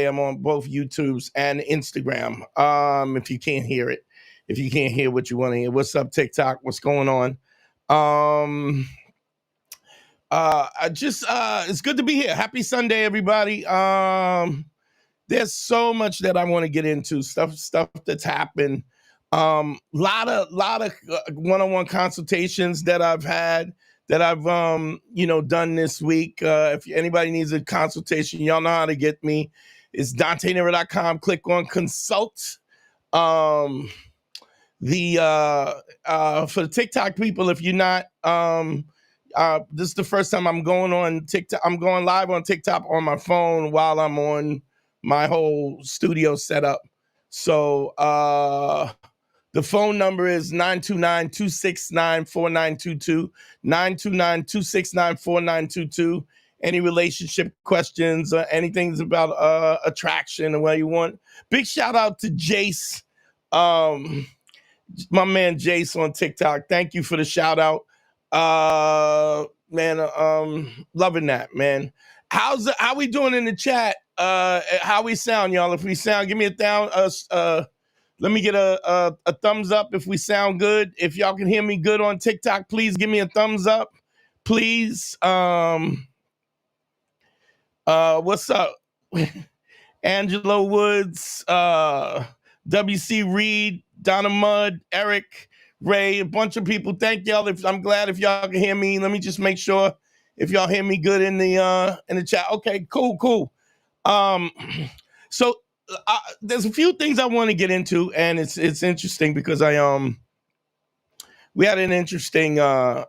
I'm on both YouTubes and Instagram. If you can't hear it, if you can't hear what you want to hear, what's up, TikTok? What's going on? It's good to be here. Happy Sunday, everybody. There's so much that I want to get into, stuff that's happened. Lot of one-on-one consultations that I've had, that I've done this week. If anybody needs a consultation, y'all know how to get me. It's DanteNero.com. Click on consult. For the TikTok people, if you're not, this is the first time I'm going on TikTok. I'm going live on TikTok on my phone while I'm on my whole studio setup. So the phone number is 929-269-4922, 929-269-4922. Any relationship questions, anything about attraction and what you want. Big shout out to Jace, my man Jace on TikTok. Thank you for the shout out. Loving that, man. How we doing in the chat? How we sound, y'all? If we sound, give me a down. Let me get a thumbs up if we sound good. If y'all can hear me good on TikTok, please give me a thumbs up, please. What's up? Angelo Woods, W.C. Reed, Donna Mudd, Eric, Ray, a bunch of people. Thank y'all. I'm glad if y'all can hear me. Let me just make sure if y'all hear me good in the chat. Okay, cool. So there's a few things I want to get into, and it's interesting because we had an interesting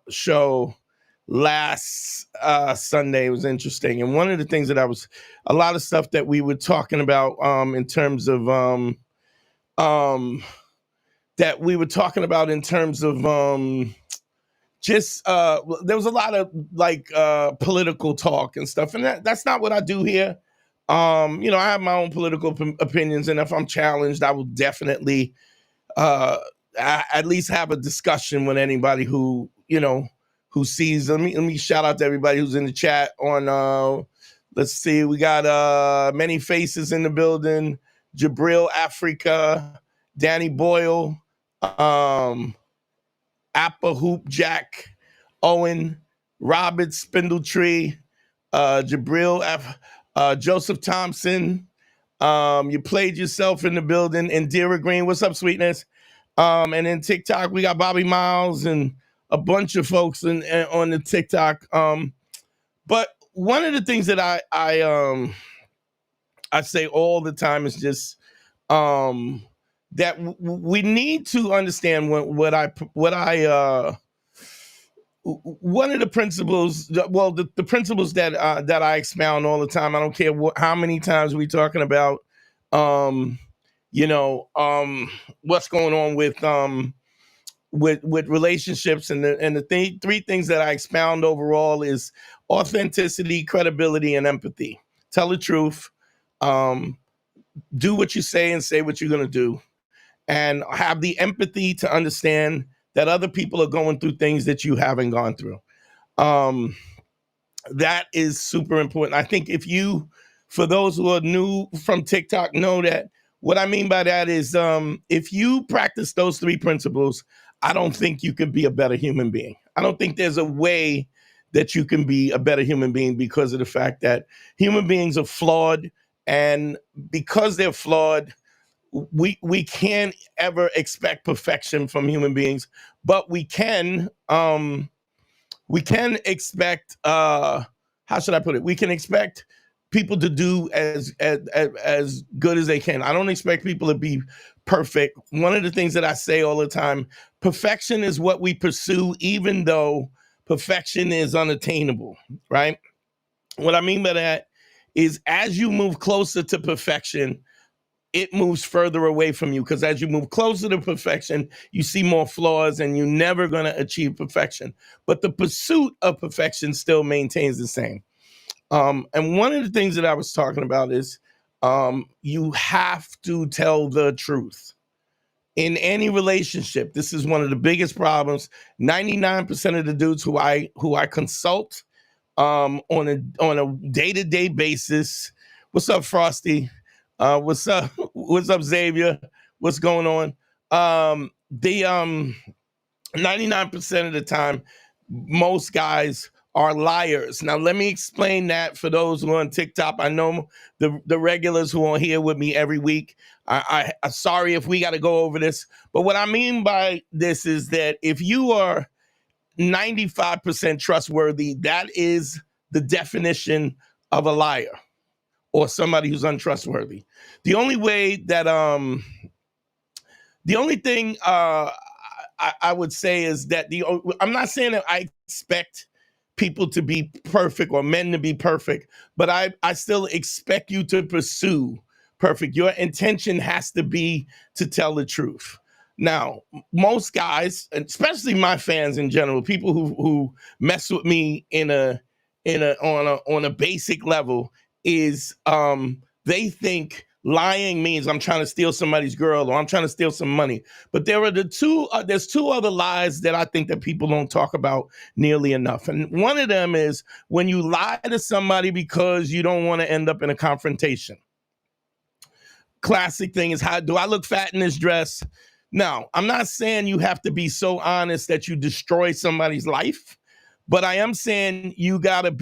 show last Sunday. It was interesting, and one of the things that a lot of stuff that we were talking about in terms of there was a lot of political talk and stuff, and that's not what I do here. I have my own political opinions, and if I'm challenged, I will definitely at least have a discussion with anybody who sees. Let me shout out to everybody who's in the chat on let's see, we got many faces in the building. Jabril Africa, Danny Boyle, Appa Hoop Jack, Owen, Robert Spindletree, Jabril, Joseph Thompson. You played yourself in the building. Indira Green, what's up, sweetness? And then TikTok, we got Bobby Miles and a bunch of folks on the TikTok. But one of the things that I say all the time is just that we need to understand one of the principles. Well, the principles that I expound all the time. I don't care how many times we're talking about, what's going on with relationships, and the three things that I expound overall is authenticity, credibility, and empathy. Tell the truth. Do what you say and say what you're going to do, and have the empathy to understand that other people are going through things that you haven't gone through. That is super important. I think for those who are new from TikTok, know that what I mean by that is if you practice those three principles, I don't think you could be a better human being. I don't think there's a way that you can be a better human being, because of the fact that human beings are flawed. And because they're flawed, we can't ever expect perfection from human beings, but we can expect how should I put it? We can expect people to do as good as they can. I don't expect people to be perfect. One of the things that I say all the time, perfection is what we pursue, even though perfection is unattainable, right? What I mean by that is, as you move closer to perfection, it moves further away from you, because as you move closer to perfection, you see more flaws, and you're never going to achieve perfection. But the pursuit of perfection still maintains the same. And one of the things that I was talking about is you have to tell the truth. In any relationship, this is one of the biggest problems. 99% of the dudes who I consult on a day-to-day basis. What's up, Frosty? What's up? What's up, Xavier? What's going on? The 99% of the time, most guys are liars. Now, let me explain that for those who are on TikTok. I know the regulars who are here with me every week. I'm sorry if we got to go over this, but what I mean by this is that if you are 95% trustworthy, that is the definition of a liar or somebody who's untrustworthy. The only way that the only thing I would say is that I'm not saying that I expect people to be perfect or men to be perfect, but I still expect you to pursue perfect. Your intention has to be to tell the truth. Now, most guys, especially my fans in general, people who mess with me on a basic level, is they think lying means I'm trying to steal somebody's girl or I'm trying to steal some money. But there are there's two other lies that I think that people don't talk about nearly enough. And one of them is when you lie to somebody because you don't want to end up in a confrontation. Classic thing is, how do I look fat in this dress? Now, I'm not saying you have to be so honest that you destroy somebody's life, but I am saying you have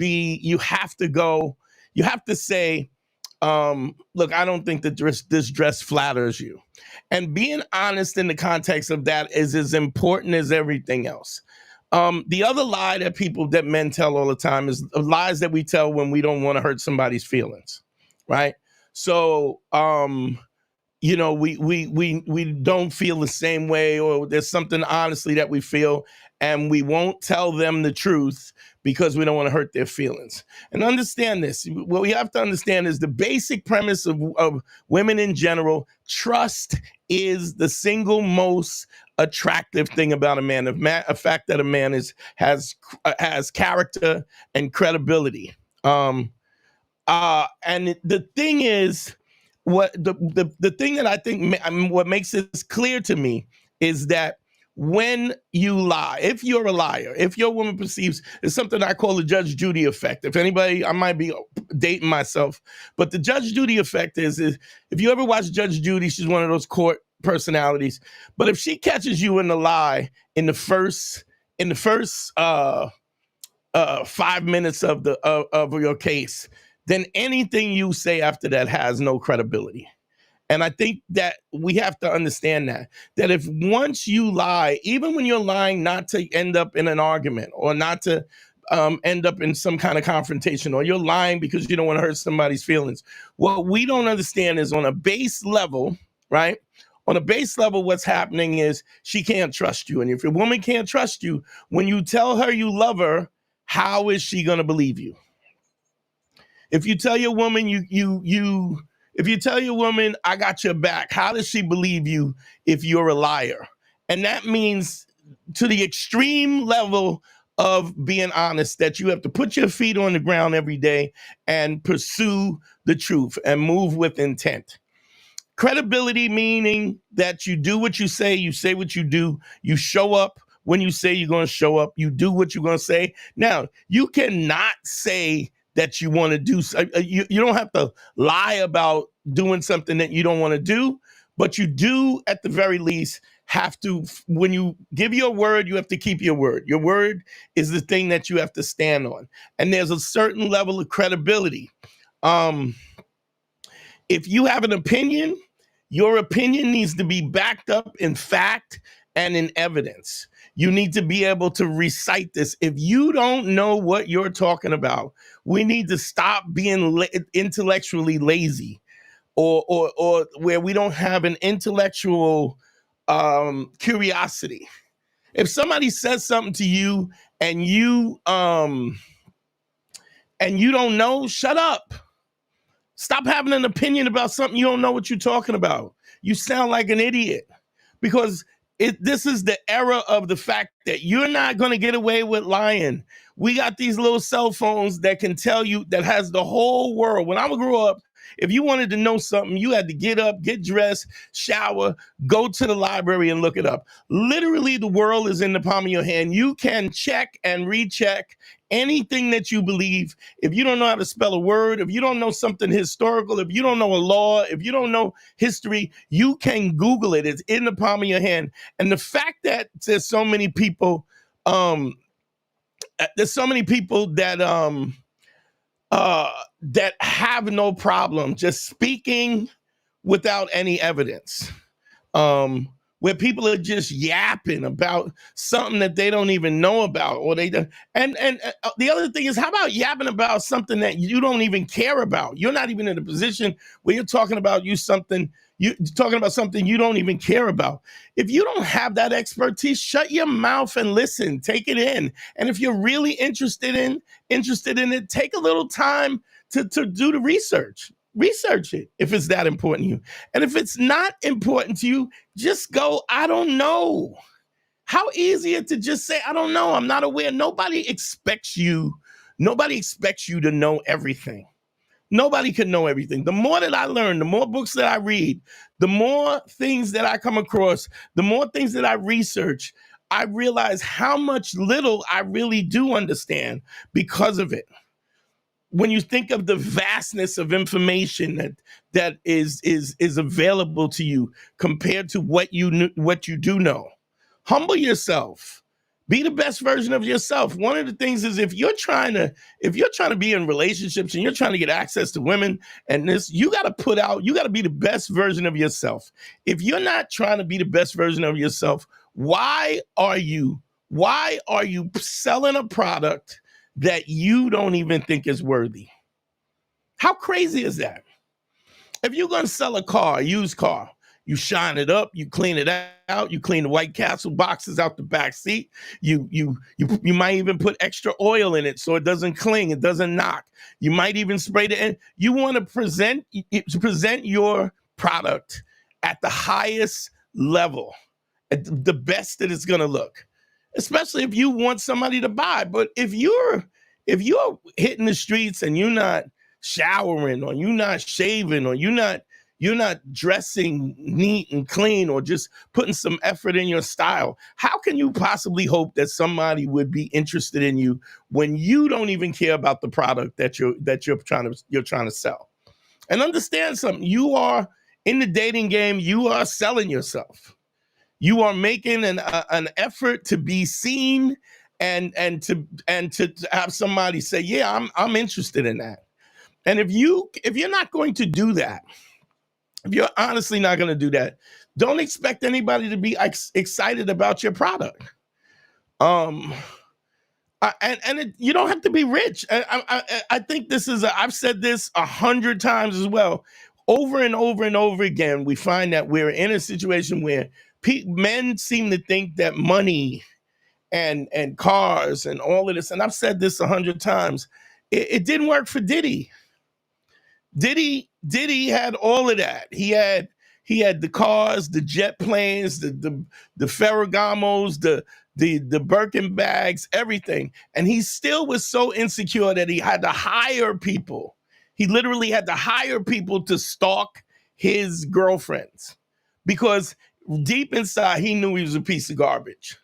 to say, look, I don't think that this dress flatters you. And being honest in the context of that is as important as everything else. The other lie that men tell all the time is lies that we tell when we don't want to hurt somebody's feelings, right? So, we don't feel the same way, or there's something honestly that we feel, and we won't tell them the truth because we don't want to hurt their feelings. And understand this. What we have to understand is the basic premise of women in general. Trust is the single most attractive thing about a man. A fact that a man has character and credibility. And the thing is, what the thing that I think what makes this clear to me is that when you lie, if you're a liar, if your woman perceives, it's something I call the Judge Judy effect. If anybody, I might be dating myself, but the Judge Judy effect is if you ever watch Judge Judy, she's one of those court personalities. But if she catches you in the lie in the first 5 minutes of your case, then anything you say after that has no credibility. And I think that we have to understand that if once you lie, even when you're lying not to end up in an argument or not to end up in some kind of confrontation, or you're lying because you don't want to hurt somebody's feelings, what we don't understand is on a base level, right? On a base level, what's happening is she can't trust you. And if your woman can't trust you, when you tell her you love her, how is she going to believe you? If you tell your woman if you tell your woman I got your back, how does she believe you if you're a liar? And that means to the extreme level of being honest, that you have to put your feet on the ground every day and pursue the truth and move with intent. Credibility meaning that you do what you say what you do, you show up when you say you're going to show up, you do what you're going to say. Now, you cannot say that you want to do. You don't have to lie about doing something that you don't want to do, but you do at the very least have to, when you give your word, you have to keep your word. Your word is the thing that you have to stand on. And there's a certain level of credibility. If you have an opinion, your opinion needs to be backed up in fact and in evidence. You need to be able to recite this. If you don't know what you're talking about, we need to stop being intellectually lazy, or where we don't have an intellectual curiosity. If somebody says something to you and you don't know, shut up. Stop having an opinion about something you don't know what you're talking about. You sound like an idiot, because this is the era of the fact that you're not going to get away with lying. We got these little cell phones that can tell you, that has the whole world. When I grew up, If you wanted to know something, you had to get up, get dressed, shower, go to the library and look it up. Literally, the world is in the palm of your hand. You can check and recheck anything that you believe. If you don't know how to spell a word, if you don't know something historical, if you don't know a law, if you don't know history, you can Google it. It's in the palm of your hand. And the fact that there's so many people, that have no problem just speaking without any evidence, where people are just yapping about something that they don't even know about, or they don't. And the other thing is, how about yapping about something that you don't even care about? You're not even in a position where you're talking about something you don't even care about. If you don't have that expertise, shut your mouth and listen, take it in. And if you're really interested in it, take a little time to do the research. Research it if it's that important to you. And if it's not important to you, just go, I don't know. How easy it to just say, I don't know, I'm not aware. Nobody expects you to know everything. Nobody can know everything. The more that I learn, the more books that I read, the more things that I come across, the more things that I research, I realize how much little I really do understand because of it. When you think of the vastness of information that is available to you compared to what you do know, humble yourself. Be the best version of yourself. One of the things is, if you're trying to be in relationships and you're trying to get access to women and this, you got to be the best version of yourself. If you're not trying to be the best version of yourself, why are you selling a product that you don't even think is worthy? How crazy is that? If you're going to sell a used car, you shine it up, you clean it out, you clean the White Castle boxes out the back seat. You might even put extra oil in it so it doesn't cling, it doesn't knock. You might even spray it in. You want to present your product at the highest level, at the best that it's going to look, especially if you want somebody to buy. But if you're hitting the streets and you're not showering, or you're not shaving, or you're not dressing neat and clean, or just putting some effort in your style, how can you possibly hope that somebody would be interested in you when you don't even care about the product that you're trying to sell? And understand something: you are in the dating game. You are selling yourself. You are making an effort to be seen, and to have somebody say, "Yeah, I'm interested in that." And if you're not going to do that, if you're honestly not going to do that, don't expect anybody to be excited about your product. You don't have to be rich. I think I've said this 100 times as well. Over and over and over again, we find that we're in a situation where men seem to think that money and cars and all of this, and I've said this 100 times, it didn't work for Diddy. Diddy had all of that. He had the cars, the jet planes, the Ferragamos, the Birkin bags, everything. And he still was so insecure that he had to hire people. He literally had to hire people to stalk his girlfriends, because deep inside he knew he was a piece of garbage.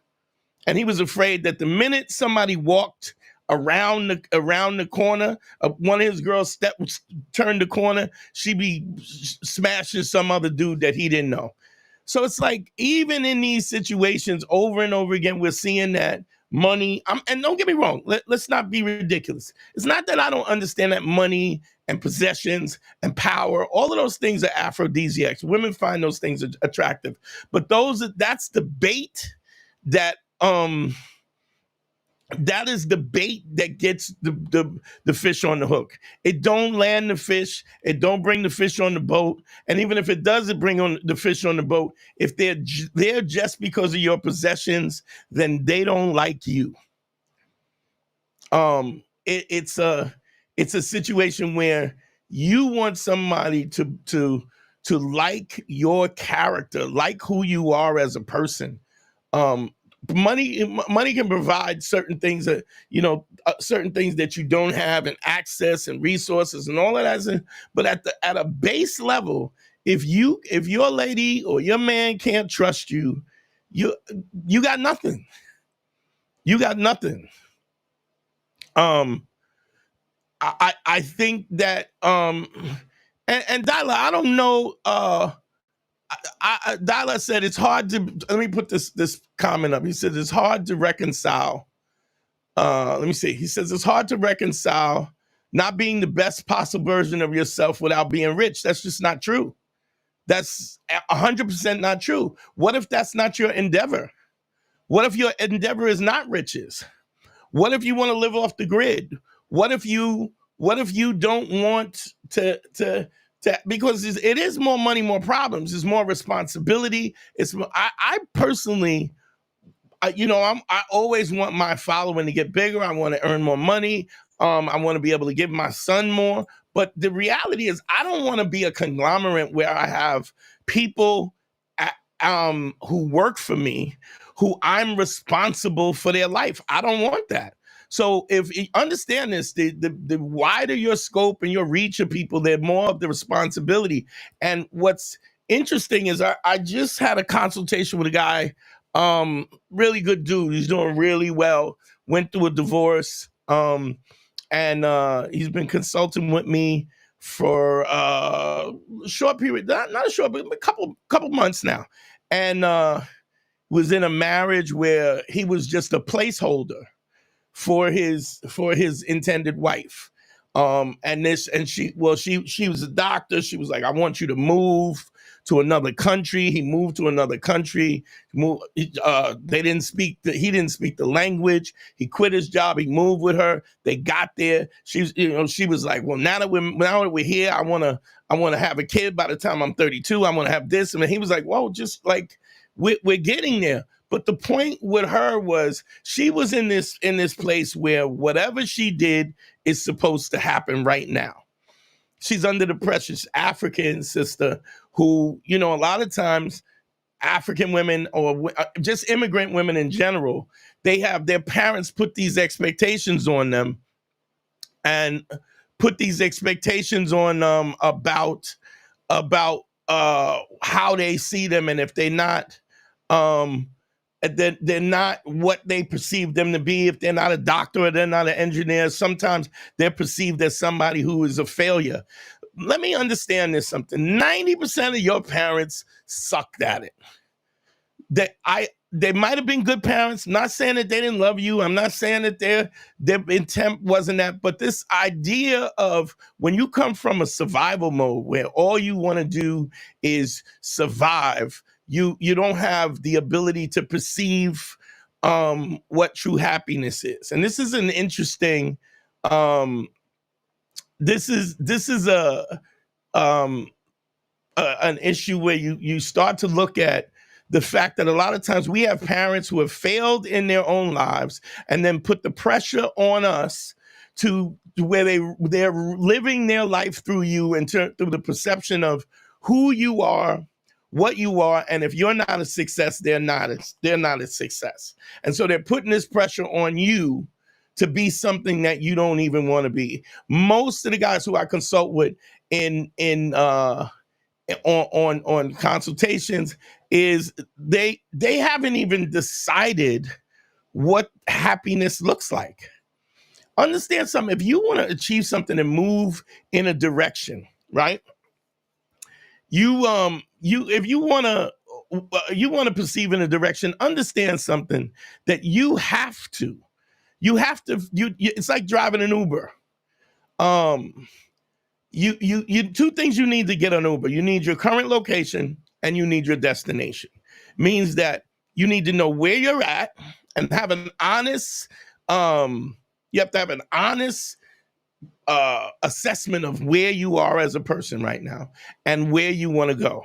And he was afraid that the minute somebody walked around the corner, one of his girls turned the corner, she'd be smashing some other dude that he didn't know. So it's like, even in these situations, over and over again, we're seeing that money. And don't get me wrong, let's not be ridiculous. It's not that I don't understand that money and possessions and power, all of those things are aphrodisiacs. Women find those things attractive, but that's the bait that is the bait that gets the fish on the hook. It don't land the fish. It don't bring the fish on the boat. And even if it doesn't bring on the fish on the boat, if they're there just because of your possessions, then they don't like you. It's a situation where you want somebody to like your character, like who you are as a person. money can provide certain things that, certain things that you don't have, and access and resources and all of that. But at a base level, if your lady or your man can't trust you, you you got nothing. You got nothing. I think that and Dyla, I don't know. Dyla said it's hard to. Let me put this comment up. He said it's hard to reconcile. Let me see. He says it's hard to reconcile not being the best possible version of yourself without being rich. That's just not true. That's 100% not true. What if that's not your endeavor? What if your endeavor is not riches? What if you want to live off the grid? What if you don't want to because it is more money, more problems, it's more responsibility. I personally, I always want my following to get bigger. I want to earn more money. I want to be able to give my son more. But the reality is, I don't want to be a conglomerate where I have people who work for me, who I'm responsible for their life. I don't want that. So if you understand this, the wider your scope and your reach of people, the more of the responsibility. And what's interesting is I just had a consultation with a guy, really good dude. He's doing really well. Went through a divorce, and he's been consulting with me for a short period, not a short, but a couple months now, and was in a marriage where he was just a placeholder for his intended wife. And she was a doctor. She was like, I want you to move to another country. He moved to another country. He didn't speak the language. He quit his job. He moved with her. They got there. She was like, well, now that we're here, I want to have a kid by the time I'm 32. I want to have this. And he was like, well, just like we're getting there. But the point with her was she was in this place where whatever she did is supposed to happen right now. She's under the pressure. She's African sister who, a lot of times African women or just immigrant women in general, they have their parents put these expectations on them and put these expectations on them about how they see them. And if they're not, they're not what they perceive them to be. If they're not a doctor or they're not an engineer, sometimes they're perceived as somebody who is a failure. Let me understand this something. 90% of your parents sucked at it. They might have been good parents. I'm not saying that they didn't love you. I'm not saying that their intent wasn't that. But this idea of when you come from a survival mode where all you want to do is survive, you don't have the ability to perceive what true happiness is. And this is an interesting. This is an issue where you start to look at the fact that a lot of times we have parents who have failed in their own lives and then put the pressure on us to where they're living their life through you and through the perception of who you are, what you are, and if you're not a success, they're not a success. And so they're putting this pressure on you to be something that you don't even want to be. Most of the guys who I consult with on consultations is they haven't even decided what happiness looks like. Understand something. If you want to achieve something and move in a direction, right? If you want to perceive in a direction, understand something that it's like driving an Uber. You two things you need to get an Uber. You need your current location and you need your destination. Means that you need to know where you're at and have an honest, you have to have an honest assessment of where you are as a person right now and where you want to go.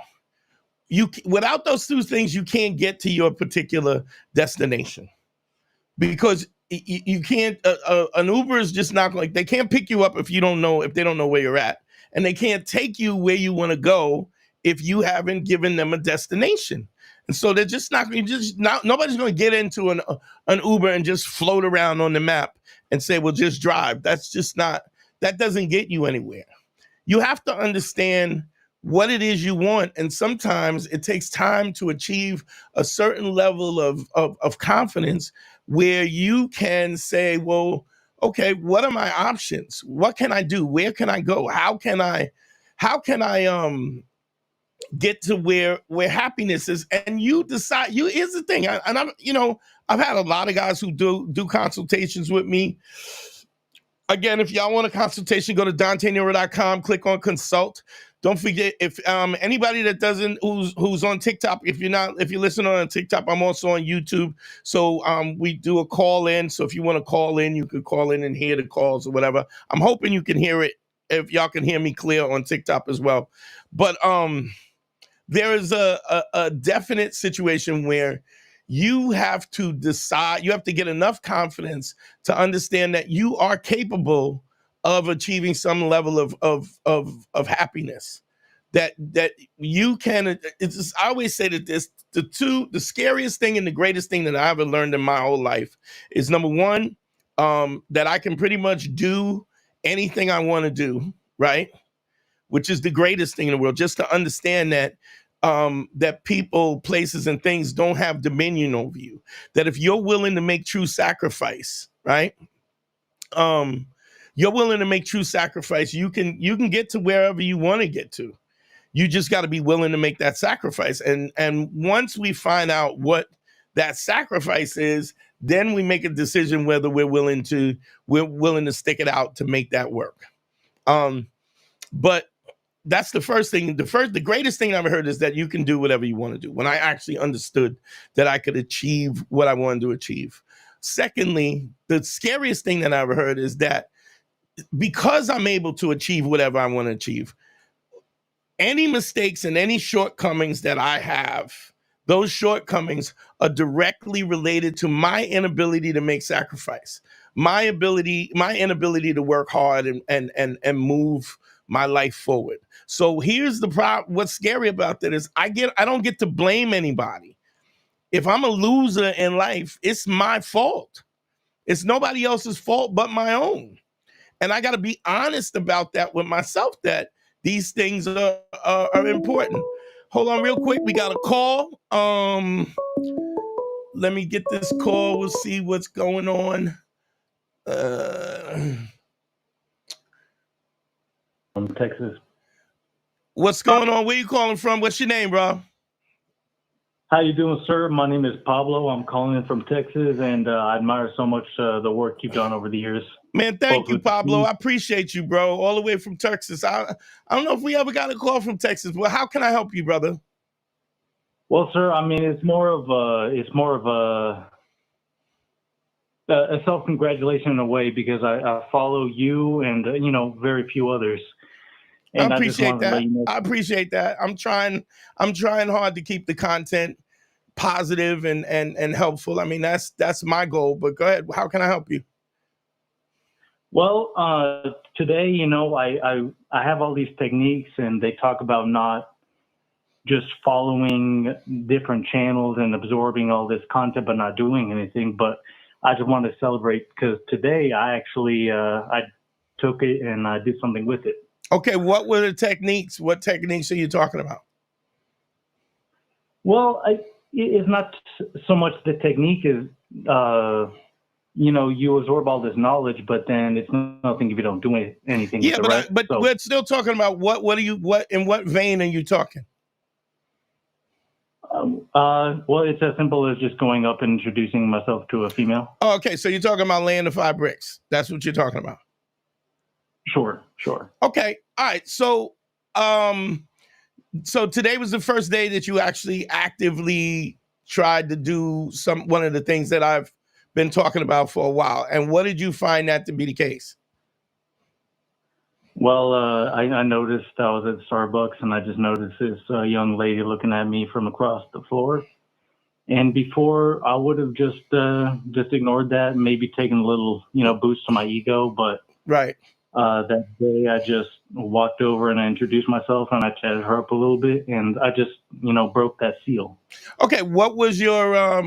Without those two things, you can't get to your particular destination because you can't. An Uber is just not like they can't pick you up if they don't know where you're at, and they can't take you where you want to go if you haven't given them a destination. And so they're just not, nobody's going to get into an Uber and just float around on the map and say, well, just drive. That's just not, that doesn't get you anywhere. You have to understand what it is you want. And sometimes it takes time to achieve a certain level of confidence where you can say, well, okay, what are my options? What can I do? Where can I go? How can I get to where happiness is? And you decide. Here's the thing, and I'm, I've had a lot of guys who do consultations with me. Again, if y'all want a consultation, go to DanteNero.com, click on consult. Don't forget, if anybody that doesn't, who's on TikTok, if you're listening on TikTok, I'm also on YouTube. So we do a call in. So if you want to call in, you could call in and hear the calls or whatever. I'm hoping you can hear it, if y'all can hear me clear on TikTok as well. But there is a definite situation where you have to decide, you have to get enough confidence to understand that you are capable of achieving some level of happiness. That you can, I always say that the scariest thing and the greatest thing that I ever learned in my whole life is, number one, that I can pretty much do anything I want to do, right? Which is the greatest thing in the world, just to understand that that people, places, and things don't have dominion over you. That if you're willing to make true sacrifice, right? You're willing to make true sacrifice, you can get to wherever you want to get to. You just got to be willing to make that sacrifice. And once we find out what that sacrifice is, then we make a decision whether we're willing to stick it out to make that work. But that's the first thing. The greatest thing I ever heard is that you can do whatever you want to do. When I actually understood that I could achieve what I wanted to achieve. Secondly, the scariest thing that I ever heard is that because I'm able to achieve whatever I want to achieve, any mistakes and any shortcomings that I have, those shortcomings are directly related to my inability to make sacrifice, my inability to work hard and move my life forward. So here's the problem. What's scary about that is I don't get to blame anybody. If I'm a loser in life, it's my fault. It's nobody else's fault but my own. And I got to be honest about that with myself, that these things are important. Hold on real quick. We got a call. Let me get this call. We'll see what's going on. From Texas. What's going on? Where you calling from? What's your name, bro? How you doing, sir? My name is Pablo. I'm calling in from Texas, and I admire so much the work you've done over the years. Man, thank you, Pablo. I appreciate you, bro. All the way from Texas. I don't know if we ever got a call from Texas. Well, how can I help you, brother? Well, sir, I mean, it's more of a self-congratulation in a way, because I follow you and very few others. And I appreciate that. I appreciate that. I'm trying hard to keep the content positive and helpful. I mean, that's my goal. But go ahead. How can I help you? Well, today, I have all these techniques, and they talk about not just following different channels and absorbing all this content, but not doing anything. But I just want to celebrate, because today I actually I took it and I did something with it. Okay, what were the techniques? What techniques are you talking about? Well, it's not so much the technique is, you absorb all this knowledge, but then it's nothing if you don't do anything. Yeah, with it, but we're still talking about in what vein are you talking? Well, it's as simple as just going up and introducing myself to a female. Oh, okay, so you're talking about laying the 5 bricks. That's what you're talking about. Sure. Okay. All right. So, so today was the first day that you actually actively tried to do one of the things that I've been talking about for a while. And what did you find that to be the case? Well, I noticed I was at Starbucks, and I just noticed this young lady looking at me from across the floor. And before, I would have just ignored that and maybe taken a little, boost to my ego. But right. That day, I just walked over and I introduced myself and I chatted her up a little bit, and I just, broke that seal. Okay, what was your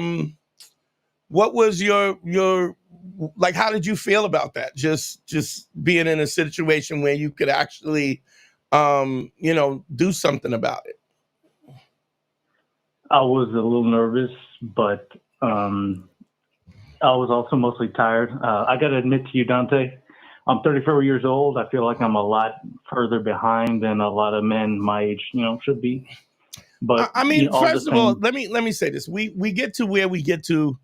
like, how did you feel about that? Just being in a situation where you could actually do something about it. I was a little nervous, but I was also mostly tired. I got to admit to you, Dante, I'm 34 years old. I feel like I'm a lot further behind than a lot of men my age, should be. But I mean, all the first of all, same, let me say this: we get to where we get to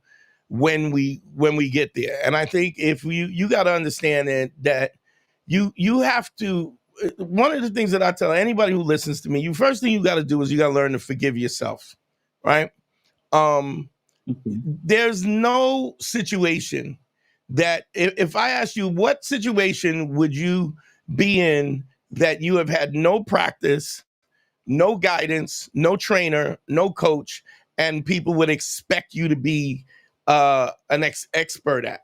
when we get there, and I think if you got to understand that you have to. One of the things that I tell anybody who listens to me, first thing you got to do is you got to learn to forgive yourself, right? There's no situation that if I ask you what situation would you be in that you have had no practice, no guidance, no trainer, no coach, and people would expect you to be an expert at.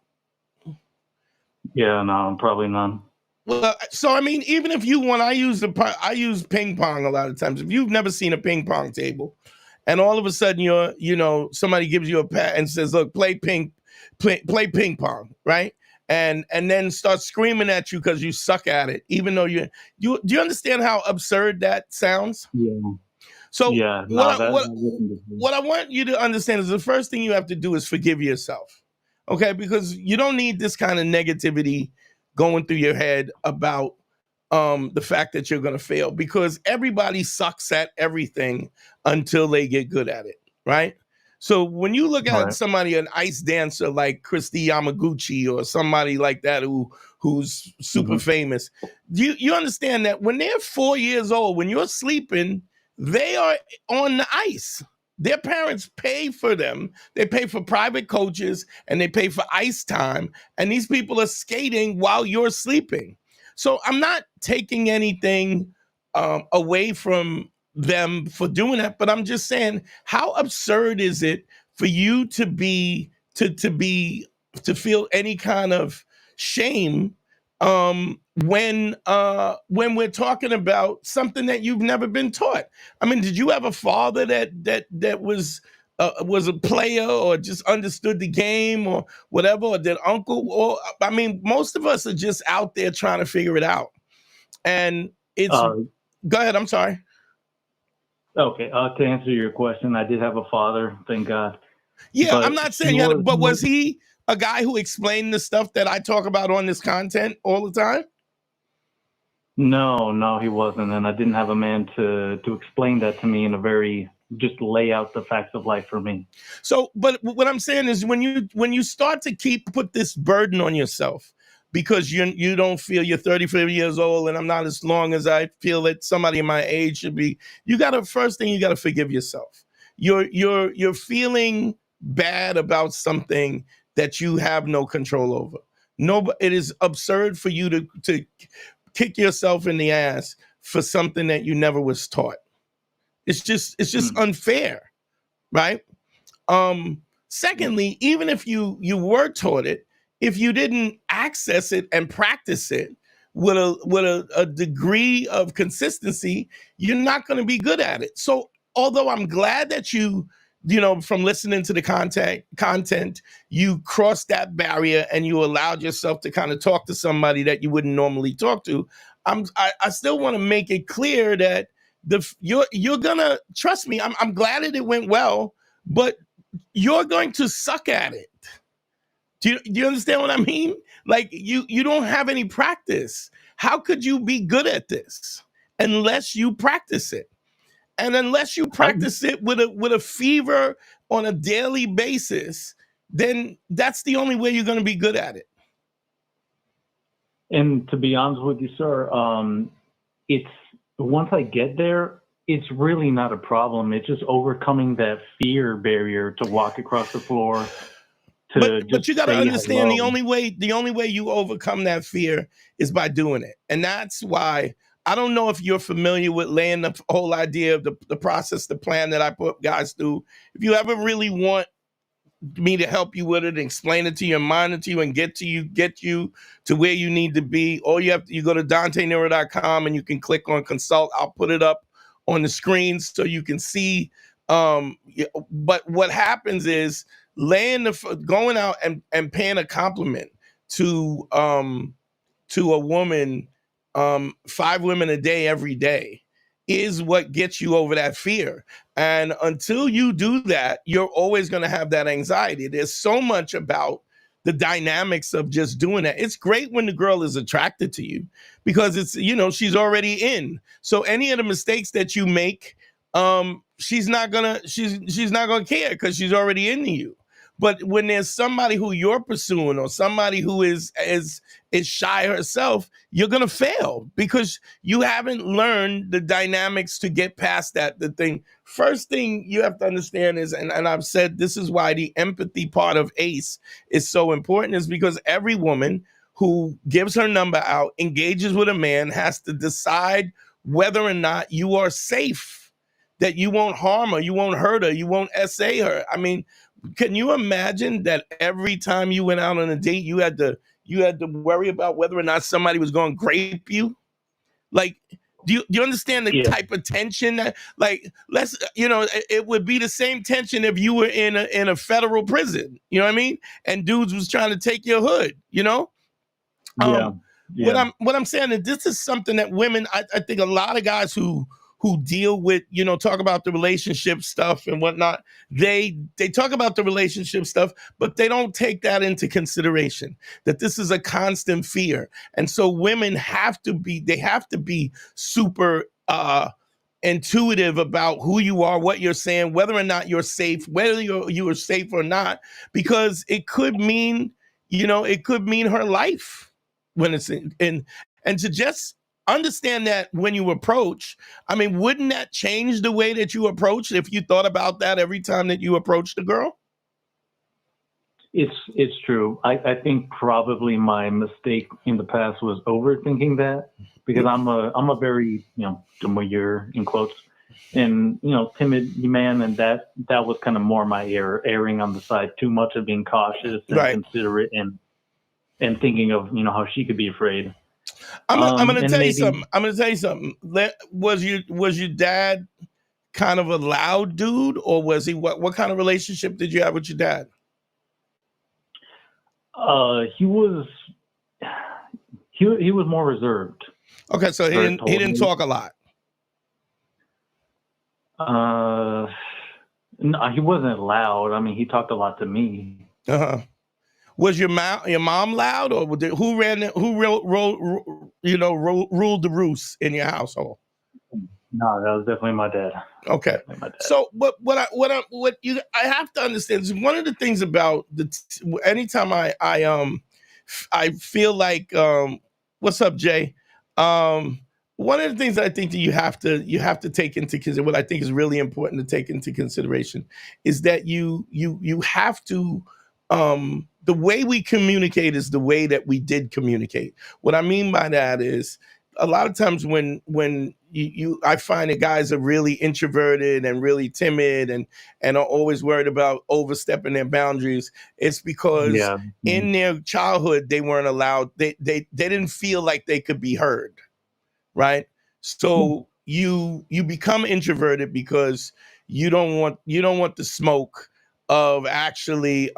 yeah, no, probably none. Well, so I mean, even if you want, I use ping pong a lot of times. If you've never seen a ping pong table, and all of a sudden somebody gives you a pat and says, "Look, play ping pong," right? And then start screaming at you because you suck at it, even though you do you understand how absurd that sounds? Yeah. So Yeah, no, what I want you to understand is the first thing you have to do is forgive yourself, okay? Because you don't need this kind of negativity going through your head about the fact that you're going to fail, because everybody sucks at everything until they get good at it, right? So when you look at right. somebody, an ice dancer like Christy Yamaguchi or somebody like that who's super famous, you understand that when they're 4 years old, when you're sleeping, they are on the ice. Their parents pay for them. They pay for private coaches and they pay for ice time. And these people are skating while you're sleeping. So I'm not taking anything away from them for doing that, but I'm just saying, how absurd is it for you to feel any kind of shame when we're talking about something that you've never been taught? I mean, did you have a father that was a player or just understood the game or whatever, or did uncle? Or I mean, most of us are just out there trying to figure it out. And it's Uh, go ahead. I'm sorry. okay. To answer your question, I did have a father, thank God. Yeah, I'm But not he saying you had, was but was he a guy who explained the stuff that I talk about on this content all the time? no, he wasn't, and I didn't have a man to explain that to me in a very just lay out the facts of life for me. So, but what I'm saying is when you start to put this burden on yourself because you don't feel you're 35 years old and I'm not as long as I feel that somebody in my age should be, first thing you gotta forgive yourself. You're feeling bad about something that you have no control over. No, it is absurd for you to kick yourself in the ass for something that you never was taught. It's just unfair, right? Secondly, even if you were taught it, if you didn't access it and practice it with a degree of consistency, you're not going to be good at it. So although I'm glad that from listening to the content, you crossed that barrier and you allowed yourself to kind of talk to somebody that you wouldn't normally talk to, I still want to make it clear that you're gonna trust me. I'm glad that it went well, but you're going to suck at it. Do you understand what I mean? Like you don't have any practice. How could you be good at this unless you practice it? And unless you practice it with a fever on a daily basis, then that's the only way you're going to be good at it. And to be honest with you, sir, it's once I get there, it's really not a problem. It's just overcoming that fear barrier to walk across the floor. But you got to understand hello. the only way you overcome that fear is by doing it. And that's why I don't know if you're familiar with laying the whole idea of the process, the plan that I put guys through. If you ever really want me to help you with it, explain it to you, and mind it to you, and get you to where you need to be. All you have to, you go to DanteNero.com and you can click on consult. I'll put it up on the screen so you can see. But what happens is going out and paying a compliment to a woman, 5 women a day every day, is what gets you over that fear. And until you do that, you're always going to have that anxiety. There's so much about the dynamics of just doing that. It's great when the girl is attracted to you because it's, she's already in. So any of the mistakes that you make, she's not gonna care because she's already into you. But when there's somebody who you're pursuing or somebody who is shy herself, you're gonna fail because you haven't learned the dynamics to get past that. First thing you have to understand is, and I've said this is why the empathy part of ACE is so important, is because every woman who gives her number out, engages with a man, has to decide whether or not you are safe, that you won't harm her, you won't hurt her, you won't essay her. I mean, can you imagine that every time you went out on a date, you had to worry about whether or not somebody was going to grape you? Like, do you understand the type of tension that, like, it would be the same tension if you were in a federal prison, you know what I mean? And dudes was trying to take your hood, Yeah. What I'm saying is this is something that women, I think a lot of guys who deal with, talk about the relationship stuff and whatnot, they talk about the relationship stuff, but they don't take that into consideration, that this is a constant fear. And so women have to be super intuitive about who you are, what you're saying, whether or not you're safe, whether you are safe or not, because it could mean, her life when it's in. And to just understand that when you approach, I mean, wouldn't that change the way that you approach if you thought about that every time that you approached a girl? It's true. I think probably my mistake in the past was overthinking that, because I'm a very, demure in quotes, and timid man, and that was kind of more my erring on the side, too much of being cautious and considerate and thinking of how she could be afraid. I'm going to tell you something. Was your dad kind of a loud dude, or was he what kind of relationship did you have with your dad? He was more reserved. Okay, so he didn't talk a lot. No, he wasn't loud. I mean, he talked a lot to me. Was your mom loud, or who ruled the roost in your household? No, that was definitely my dad. Okay. My dad. So, but I have to understand is one of the things about anytime I feel like what's up, Jay? One of the things I think that you have to take into consideration, what I think is really important to take into consideration, is that you have to the way we communicate is the way that we did communicate. What I mean by that is a lot of times when I find that guys are really introverted and really timid and are always worried about overstepping their boundaries. It's because in their childhood they weren't allowed. They didn't feel like they could be heard, right? So you become introverted because you don't want the smoke of actually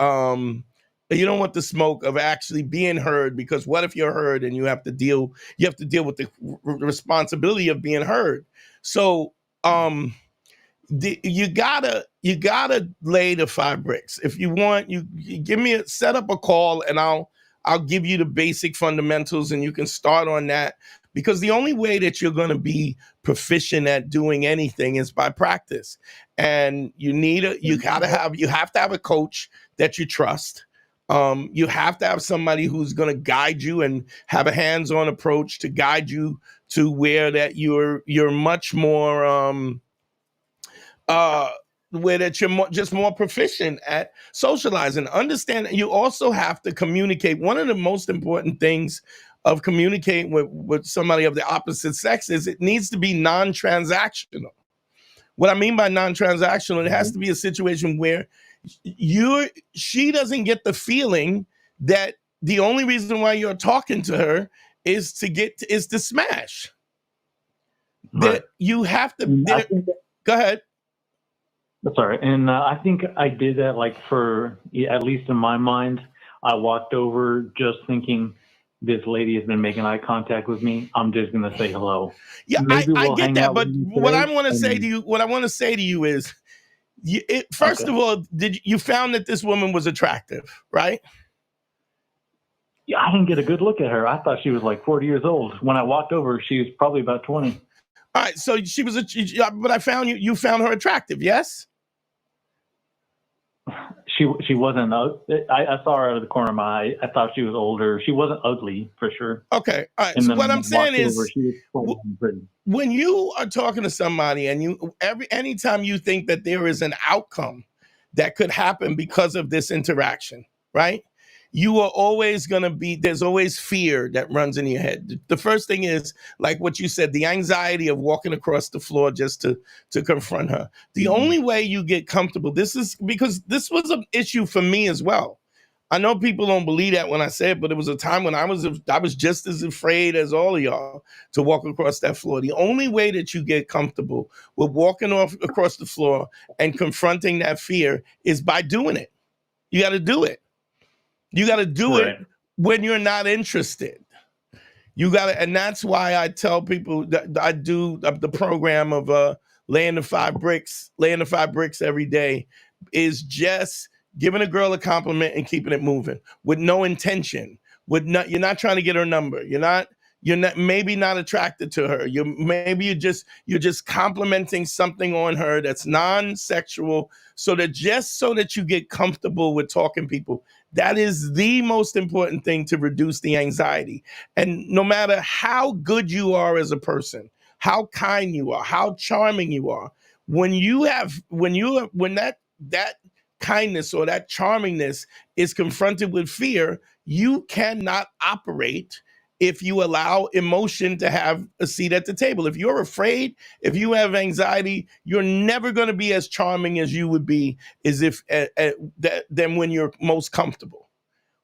being heard, because what if you're heard and you have to deal with the responsibility of being heard. So you gotta lay the 5 bricks. If you want, you give me set up a call and I'll give you the basic fundamentals and you can start on that, because the only way that you're going to be proficient at doing anything is by practice. And you have to have a coach that you trust. You have to have somebody who's going to guide you and have a hands-on approach to guide you to where that you're much more where that you're just more proficient at socializing. Understand that you also have to communicate. One of the most important things of communicating with somebody of the opposite sex is it needs to be non-transactional. What I mean by non-transactional, it has to be a situation where She doesn't get the feeling that the only reason why you're talking to her is to smash. Right. That you have to. And I think Go ahead. sorry, and I think I did that like for at least in my mind. I walked over just thinking this lady has been making eye contact with me. I'm just gonna say hello. Yeah, Maybe I we'll get hang that, out but with you what I today. want to say to you, is, first Okay. of all, did you found that this woman was attractive, right? Yeah, I didn't get a good look at her. I thought she was like 40 years old. When I walked over, she was probably about 20. All right, so she was but I found you found her attractive, yes? She wasn't. I saw her out of the corner of my eye. I thought she was older. She wasn't ugly for sure. Okay, all right. And So then what when I'm I saying walked over, is, she was tall and pretty. when you are talking to somebody and anytime you think that there is an outcome that could happen because of this interaction, right? You are always going to be, there's always fear that runs in your head. The first thing is, like what you said, the anxiety of walking across the floor just to confront her. The only way you get comfortable, this is because this was an issue for me as well. I know people don't believe that when I say it, but it was a time when I was just as afraid as all of y'all to walk across that floor. The only way that you get comfortable with walking off across the floor and confronting that fear is by doing it. You got to do it. You got to do it Right. when you're not interested. You got to, and that's why I tell people that I do the program of laying the 5 bricks every day, is just giving a girl a compliment and keeping it moving with no intention. You're not trying to get her number. You're not maybe not attracted to her. You're just complimenting something on her that's non-sexual, so that you get comfortable with talking people. That is the most important thing to reduce the anxiety. And no matter how good you are as a person, how kind you are, how charming you are, when that kindness or that charmingness is confronted with fear, you cannot operate if you allow emotion to have a seat at the table. If you're afraid, if you have anxiety, you're never going to be as charming as you would be as if than when you're most comfortable.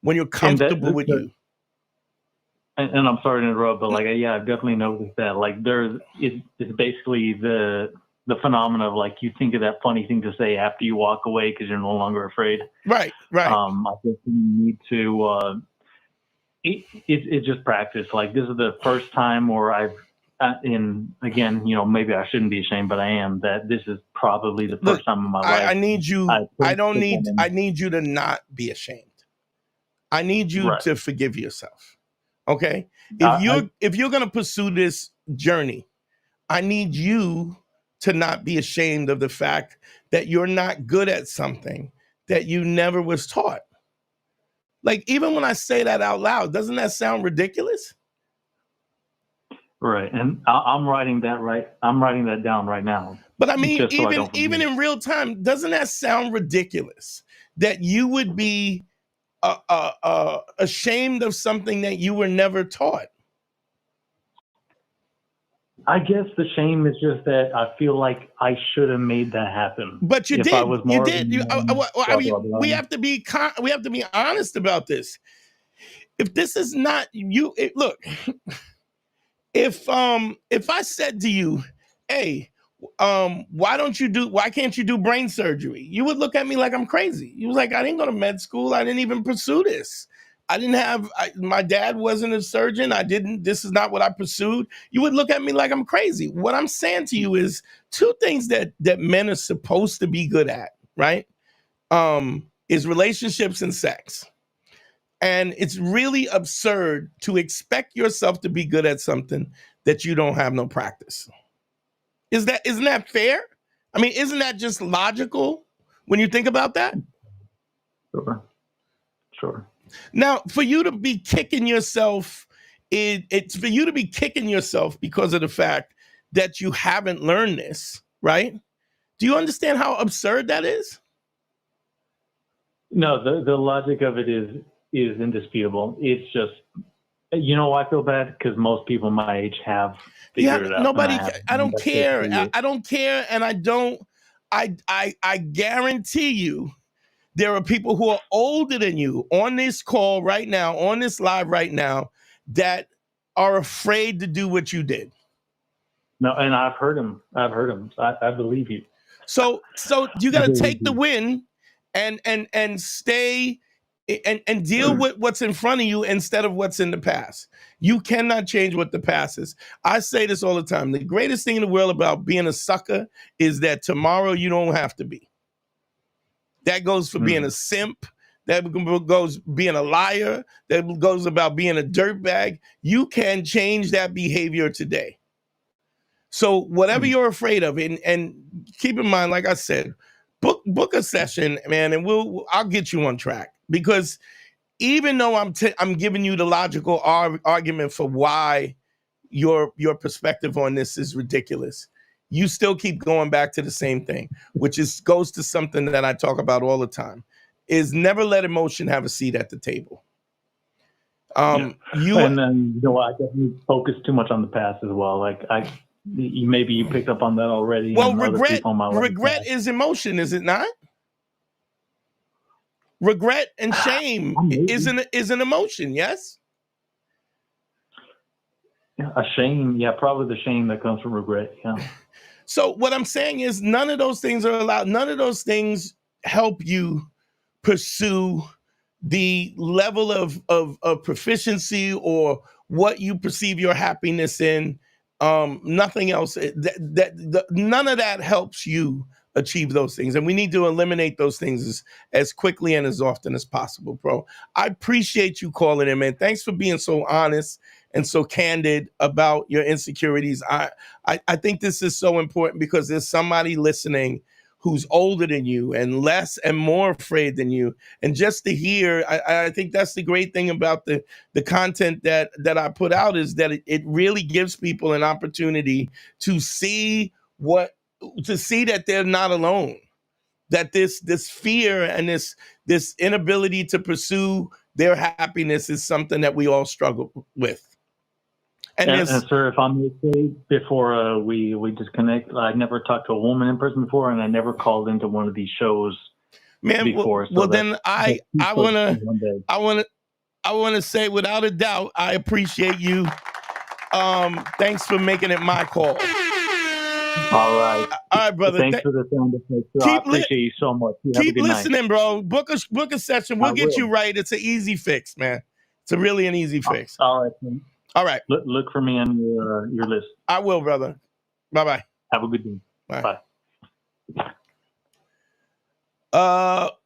When you're And comfortable with you. and I'm sorry to interrupt, but like, yeah, I've definitely noticed that. Like, it's basically the phenomena of like, you think of that funny thing to say after you walk away because you're no longer afraid. Right. I think you need to. It's just practice. Like, this is the first time where I've, again, maybe I shouldn't be ashamed, but I am. That this is probably the first time in my life. I need you. I need you to not be ashamed. I need you to forgive yourself. Okay. If you're going to pursue this journey, I need you to not be ashamed of the fact that you're not good at something that you never was taught. Like, even when I say that out loud, doesn't that sound ridiculous? Right. And I'm writing that down right now. But I mean, even in real time, doesn't that sound ridiculous that you would be ashamed of something that you were never taught? I guess the shame is just that I feel like I should have made that happen. But you did. You did. We have to be honest about this. If this is not you, look. If I said to you, "Hey, why can't you do brain surgery?" You would look at me like I'm crazy. You was like, "I didn't go to med school. I didn't even pursue this. My dad wasn't a surgeon. This is not what I pursued." You would look at me like I'm crazy. What I'm saying to you is 2 things that men are supposed to be good at, right? Is relationships and sex. And it's really absurd to expect yourself to be good at something that you don't have no practice. Isn't that fair? I mean, isn't that just logical when you think about that? Sure. Now, for you to be kicking yourself, it's for you to be kicking yourself because of the fact that you haven't learned this, right? Do you understand how absurd that is? No, the logic of it is indisputable. It's just, I feel bad because most people my age have figured it out. I don't care. I don't care, and I guarantee you there are people who are older than you on this call right now, on this live right now, that are afraid to do what you did. No, and I've heard him. I believe you. So you got to take the win and stay and deal with what's in front of you instead of what's in the past. You cannot change what the past is. I say this all the time. The greatest thing in the world about being a sucker is that tomorrow you don't have to be. That goes for being a simp. That goes being a liar. That goes about being a dirtbag. You can change that behavior today. So whatever you're afraid of, and keep in mind, like I said, book a session, man, and I'll get you on track, because even though I'm giving you the logical argument for why your perspective on this is ridiculous, you still keep going back to the same thing, which goes to something that I talk about all the time, is never let emotion have a seat at the table. And then I definitely focus too much on the past as well. Like maybe you picked up on that already. Well, regret is emotion, is it not? Regret and shame is an emotion, yes? A shame, yeah, probably the shame that comes from regret, yeah. So what I'm saying is none of those things are allowed. None of those things help you pursue the level of proficiency or what you perceive your happiness in. Nothing else. None of that helps you achieve those things, and we need to eliminate those things as quickly and as often as possible, bro. I appreciate you calling in, man. Thanks for being so honest and so candid about your insecurities. I think this is so important, because there's somebody listening who's older than you and less and more afraid than you. And just to hear, I think that's the great thing about the content that I put out, is that it really gives people an opportunity to see that they're not alone, that this fear and this inability to pursue their happiness is something that we all struggle with. And sir, if I may say, before we disconnect, I never talked to a woman in person before, and I never called into one of these shows before. I want to say, without a doubt, I appreciate you. Thanks for making it my call. All right, brother. Thanks for the sound effects. I appreciate you so much. Keep listening, bro. Book a session. We'll get you right. It's an easy fix, man. It's really an easy fix. All right, man. All right. Look for me on your list. I will, brother. Bye-bye. Have a good day. Bye.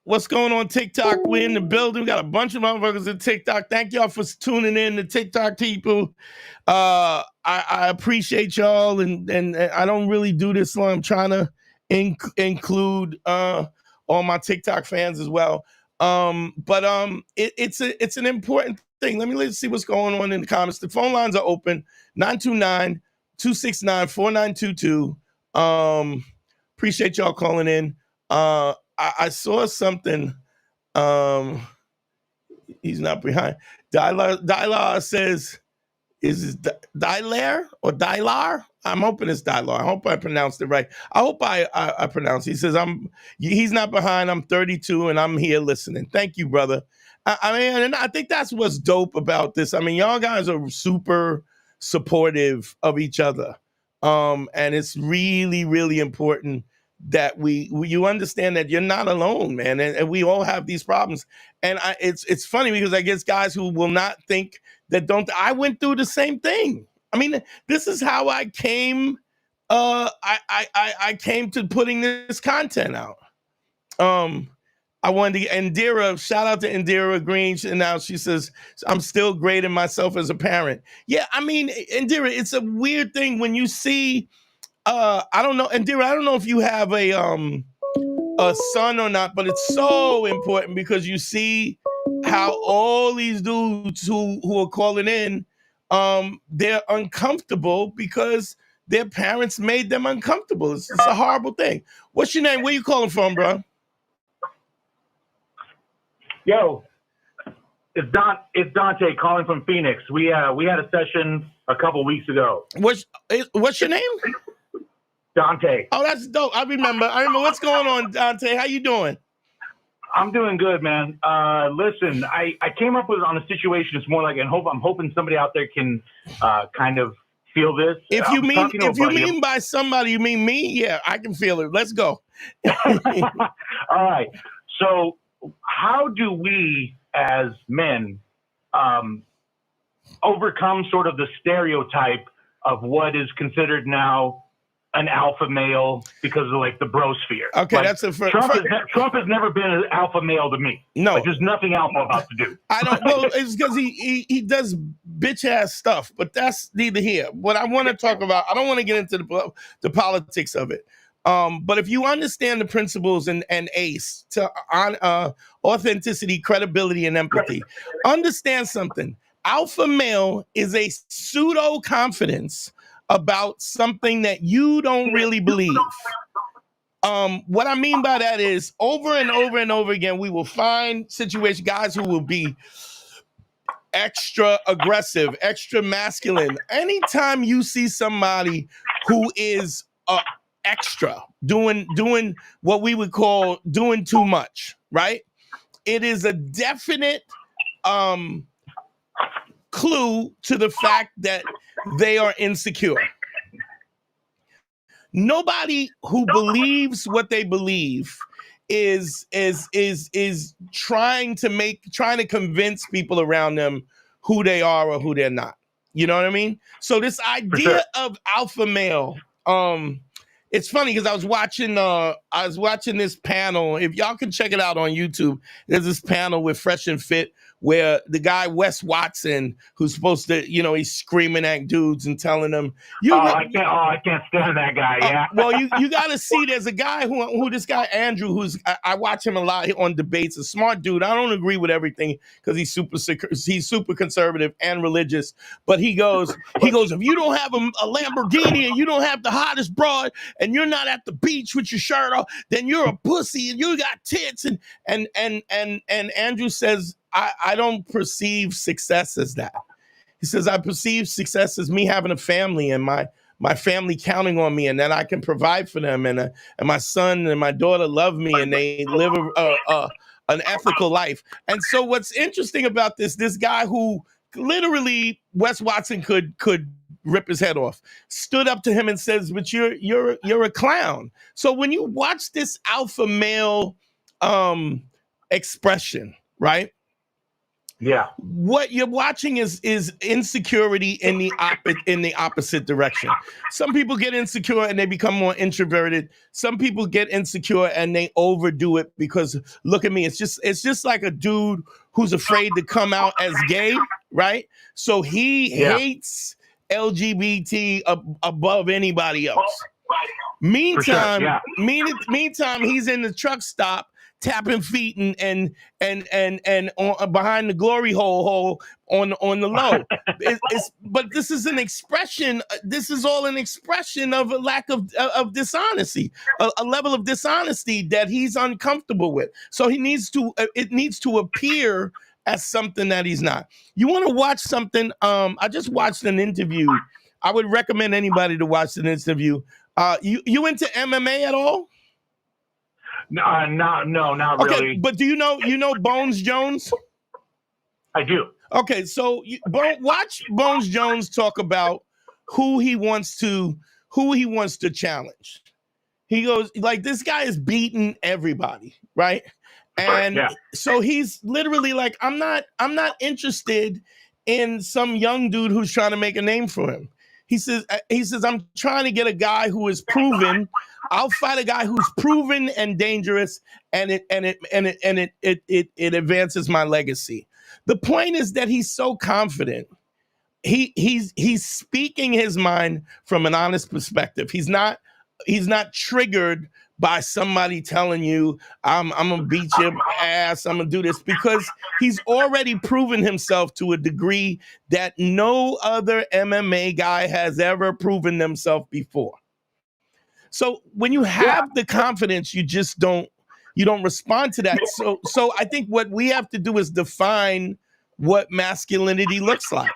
What's going on, TikTok? We're in the building. We got a bunch of motherfuckers in TikTok. Thank y'all for tuning in, the TikTok people. I appreciate y'all, and I don't really do this long. I'm trying to include all my TikTok fans as well. But it's an important thing. Let's see what's going on in the comments. The phone lines are open, 929-269-4922. Appreciate y'all calling in. I saw something. He's not behind. Dylar says, is it Dylar or Dylar? I'm hoping it's Dylar. I hope I pronounced it right. I hope I pronounced it. He says, he's not behind. I'm 32 and I'm here listening. Thank you, brother. I mean, and I think that's what's dope about this. I mean, y'all guys are super supportive of each other. And it's really, really important that you understand that you're not alone, man. And we all have these problems. And it's funny, because I guess guys who will not think that I went through the same thing. I mean, this is how I came. I came to putting this content out. I wanted to, Indira, shout out to Indira Green. And now she says, I'm still grading myself as a parent. Yeah, I mean, Indira, it's a weird thing when you see, I don't know, Indira, I don't know if you have a son or not, but it's so important, because you see how all these dudes who are calling in, they're uncomfortable because their parents made them uncomfortable. It's a horrible thing. What's your name? Where you calling from, bro? Yo, it's Dante calling from Phoenix. We had a session a couple weeks ago. What's your name? Dante. Oh, that's dope. I remember. What's going on, Dante? How you doing? I'm doing good, man. Listen, I came up with on a situation. It's more like, and I'm hoping somebody out there can kind of feel this. If you mean by somebody, you mean me? Yeah, I can feel it. Let's go. All right. So, how do we as men overcome sort of the stereotype of what is considered now an alpha male because of like the brosphere? Okay, like, that's a Trump has never been an alpha male to me. No, like, there's nothing alpha about to do. I don't. Well, it's because he does bitch ass stuff, but that's neither here. What I want to talk about, I don't want to get into the politics of it. But if you understand the principles and ACE on authenticity, credibility, and empathy, understand something. Alpha male is a pseudo confidence about something that you don't really believe. What I mean by that is over and over and over again, we will find guys who will be extra aggressive, extra masculine. Anytime you see somebody who is extra, doing what we would call doing too much, right? It is a definite clue to the fact that they are insecure. Nobody who believes what they believe is trying to convince people around them who they are or who they're not. You know what I mean? So this idea of alpha male, it's funny because I was watching this panel. If y'all can check it out on YouTube, there's this panel with Fresh and Fit where the guy Wes Watson, who's supposed to, he's screaming at dudes and telling them, I can't stand that guy. Yeah. Well, you got to see. There's a guy who this guy Andrew, I watch him a lot on debates. A smart dude. I don't agree with everything because he's super conservative and religious. But he goes, if you don't have a Lamborghini and you don't have the hottest broad and you're not at the beach with your shirt off, then you're a pussy and you got tits. And Andrew says, I don't perceive success as that. He says, I perceive success as me having a family and my family counting on me and that I can provide for them. And my son and my daughter love me and they live an ethical life. And so what's interesting about this guy who literally Wes Watson could rip his head off, stood up to him and says, but you're a clown. So when you watch this alpha male expression, right? Yeah. What you're watching is insecurity in the opposite direction. Some people get insecure and they become more introverted. Some people get insecure and they overdo it because look at me. It's just like a dude who's afraid to come out as gay, right? So he hates LGBT above anybody else. Meantime, he's in the truck stop tapping feet and behind the glory hole on the low. But this is an expression. This is all an expression of a lack of dishonesty, a level of dishonesty that he's uncomfortable with. So it needs to appear as something that he's not. You want to watch something? I just watched an interview. I would recommend anybody to watch an interview. You into MMA at all? No, not really. Okay, but do you know Bones Jones? I do. Okay, so watch Bones Jones talk about who he wants to challenge. He goes like, this guy is beating everybody, right? And so he's literally like, I'm not interested in some young dude who's trying to make a name for him. He says, I'm trying to get a guy who is proven. I'll fight a guy who's proven and dangerous, and it advances my legacy. The point is that he's so confident. He's speaking his mind from an honest perspective. He's not triggered by somebody telling you, I'm gonna beat your ass, I'm gonna do this, because he's already proven himself to a degree that no other MMA guy has ever proven themselves before. So when you have the confidence, you don't respond to that. So I think what we have to do is define what masculinity looks like.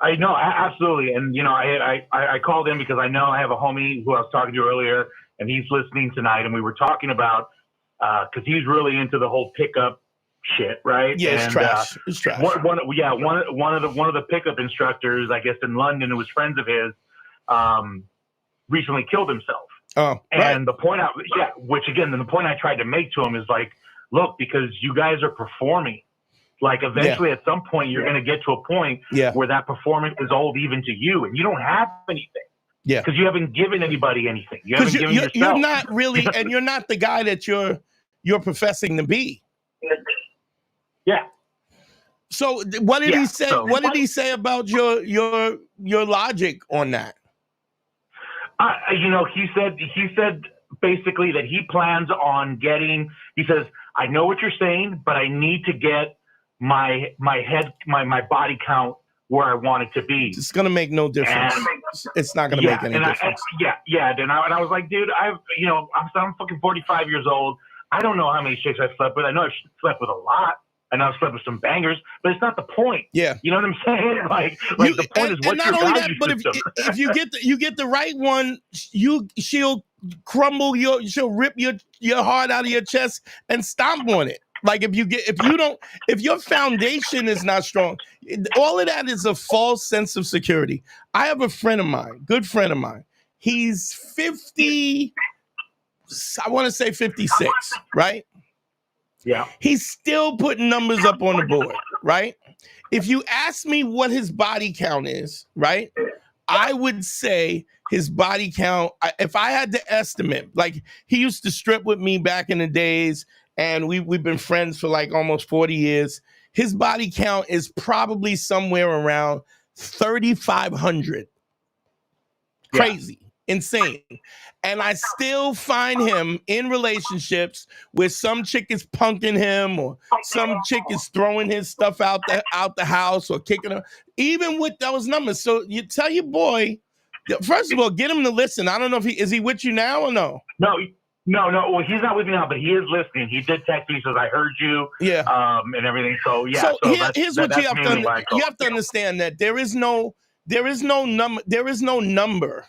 I know, absolutely. And, I called in because I know I have a homie who I was talking to earlier, and he's listening tonight. And we were talking about because he's really into the whole pickup shit, right? Yeah, it's trash. It's trash. One of the pickup instructors, I guess in London, who was friends of his, recently killed himself. Oh, and the point the point I tried to make to him is like, look, because you guys are performing, like eventually at some point you're going to get to a point where that performance is old even to you, and you don't have anything. Yeah, because you haven't given anybody anything. You haven't given yourself. You're not really, and you're not the guy that you're professing to be. Yeah. So what did he say? What did he say about your logic on that? He said basically that he plans on getting. He says, I know what you're saying, but I need to get my body count where I want it to be. It's gonna make no difference. It's not gonna make any difference. And I was like, dude, I'm fucking 45 years old. I don't know how many chicks I've slept with. I know I've slept with a lot. I know I've slept with some bangers, but it's not the point. Yeah, you know what I'm saying? Like the point is what's your value system. But if you get the right one, she'll rip your heart out of your chest and stomp on it. Like if your foundation is not strong, all of that is a false sense of security. I have a friend of mine, good friend of mine. He's 50, I want to say 56, right? Yeah. He's still putting numbers up on the board, right? If you ask me what his body count is, right? I would say his body count, if I had to estimate, like he used to strip with me back in the days, and we've been friends for like almost 40 years. His body count is probably somewhere around 3,500. Crazy. Insane. And I still find him in relationships where some chick is punking him, or some chick is throwing his stuff out the house, or kicking him, even with those numbers. So you tell your boy, first of all, get him to listen. I don't know if is he with you now or no? No. Well, he's not with me now, but he is listening. He did text me, says I heard you. Yeah. And everything. So yeah. So here's what you have to you have to understand, that there is no number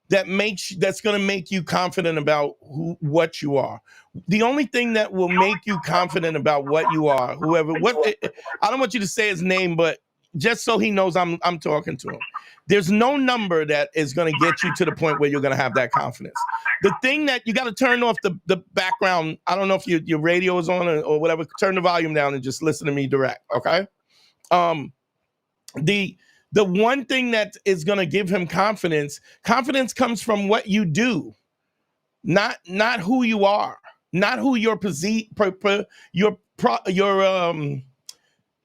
that's going to make you confident about what you are. The only thing that will make you confident about what you are, I don't want you to say his name, but just so he knows I'm talking to him. There's no number that is going to get you to the point where you're going to have that confidence. The thing that you got to turn off the background. I don't know if your radio is on or whatever. Turn the volume down and just listen to me direct. Okay. The one thing that is going to give him confidence comes from what you do, not who you are, not who you're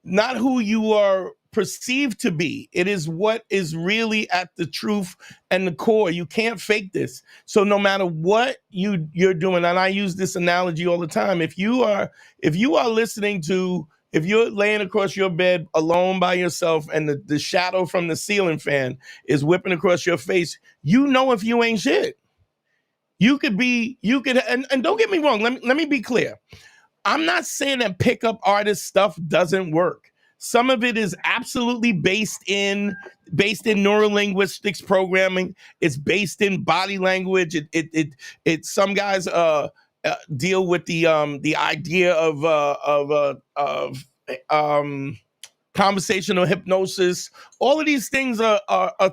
not who you are perceived to be. It is what is really at the truth and the core. You can't fake this. So no matter what you're doing, and I use this analogy all the time, if you are listening to, if you're laying across your bed alone by yourself and the shadow from the ceiling fan is whipping across your face, you know if you ain't shit. And don't get me wrong, let me be clear. I'm not saying that pickup artist stuff doesn't work. Some of it is absolutely based in neurolinguistics programming. It's based in body language. It some guys deal with the idea of conversational hypnosis. All of these things are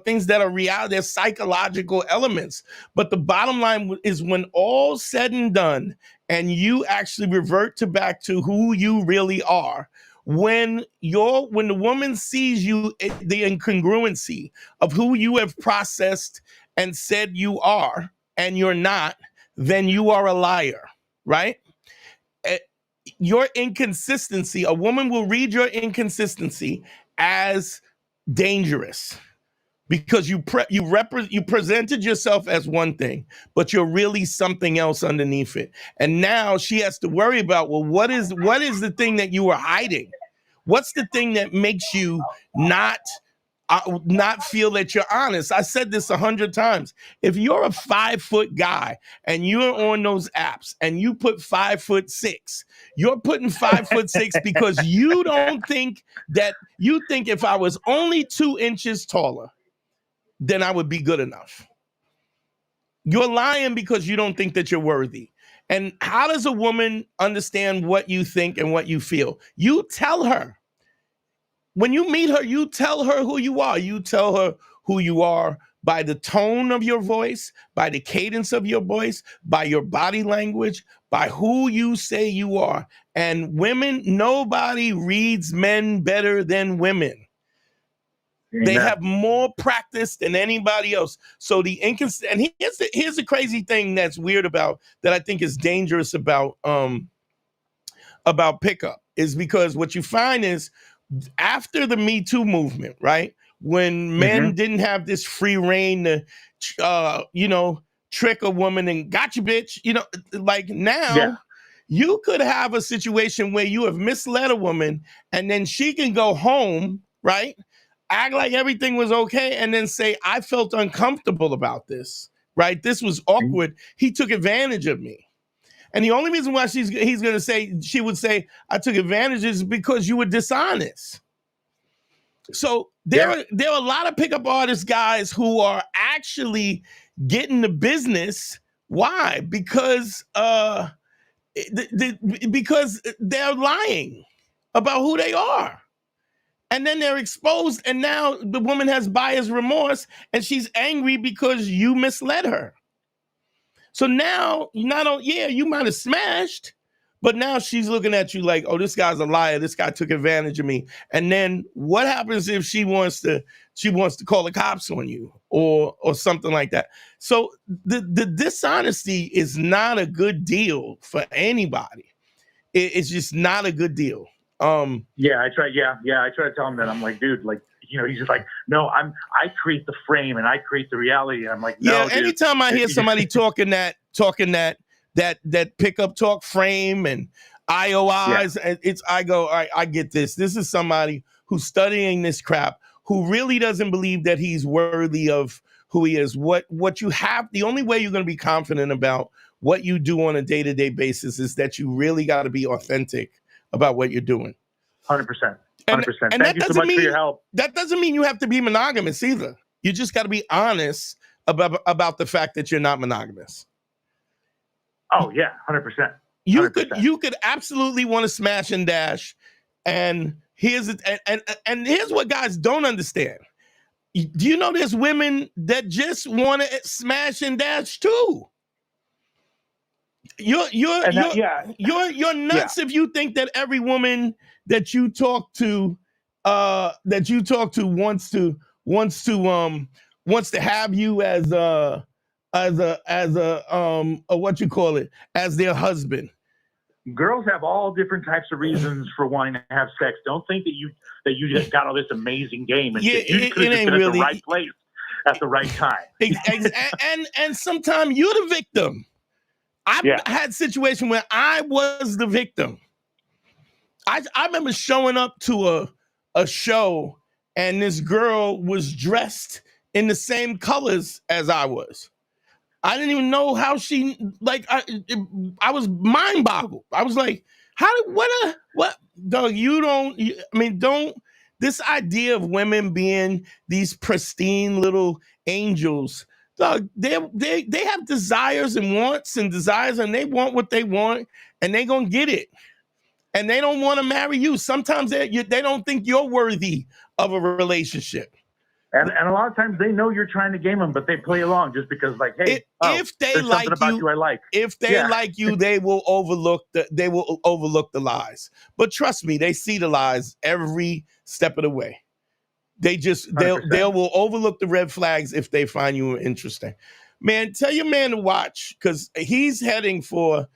things that are reality. They're psychological elements. But the bottom line is, when all's said and done, and you actually revert back to who you really are, when the woman sees you, the incongruency of who you have processed and said you are, and you're not, then you are a liar, right? Your inconsistency, a woman will read your inconsistency as dangerous, because you presented yourself as one thing, but you're really something else underneath it. And now she has to worry about, well, what is the thing that you were hiding? What's the thing that makes you not feel that you're honest? I said this 100 times. If you're a 5-foot guy and you're on those apps and you put 5'6", you're putting 5'6" because you think if I was only 2 inches taller, then I would be good enough. You're lying because you don't think that you're worthy. And how does a woman understand what you think and what you feel? You tell her. When you meet her, you tell her who you are. You tell her who you are by the tone of your voice, by the cadence of your voice, by your body language, by who you say you are. And women, nobody reads men better than women. They have more practice than anybody else. So the inconsistent, and here's the crazy thing that's weird about, that I think is dangerous about pickup, is because what you find is after the Me Too movement, right? When men didn't have this free reign to, trick a woman and got you, bitch, like now you could have a situation where you have misled a woman and then she can go home, right? Act like everything was okay, and then say, I felt uncomfortable about this, right? This was awkward. He took advantage of me. And the only reason why she would say, I took advantage is because you were dishonest. So there are a lot of pickup artist guys who are actually getting the business. Why? Because because they're lying about who they are. And then they're exposed, and now the woman has buyer's remorse, and she's angry because you misled her. So now, you might have smashed, but now she's looking at you like, oh, this guy's a liar. This guy took advantage of me. And then what happens if she wants to call the cops on you or something like that? So the dishonesty is not a good deal for anybody. It's just not a good deal. I try to tell him that. I'm like, dude, like, he's just like, no, I create the frame and I create the reality. I'm like, no, dude. Anytime I hear somebody talking that pickup talk frame and IOIs, I go, all right, I get this. This is somebody who's studying this crap, who really doesn't believe that he's worthy of who he is. What you have, the only way you're going to be confident about what you do on a day-to-day basis is that you really got to be authentic about what you're doing. 100%. 100%. And Thank you so much for your help. That doesn't mean you have to be monogamous either. You just got to be honest about the fact that you're not monogamous. Oh yeah, 100%. You could absolutely want to smash and dash, and here's what guys don't understand. Do you know there's women that just want to smash and dash too? You're nuts if you think that every woman that you talk to wants to have you as their husband. Girls have all different types of reasons for wanting to have sex. Don't think that you just got all this amazing game and you could have been at the right place at the right time. and sometimes you're the victim. I've had situations where I was the victim. I remember showing up to a show and this girl was dressed in the same colors as I was. I didn't even know how she, like, I was mind boggled. I was like, what? Dog, this idea of women being these pristine little angels, dog, they have desires and wants and desires, and they want what they want, and they gonna get it. And they don't want to marry you. Sometimes they don't think you're worthy of a relationship. And a lot of times they know you're trying to game them, but they play along just because, like, hey, if they like you, if they like you, they will overlook the lies. But trust me, they see the lies every step of the way. They will overlook the red flags if they find you interesting. Man, tell your man to watch, because he's heading for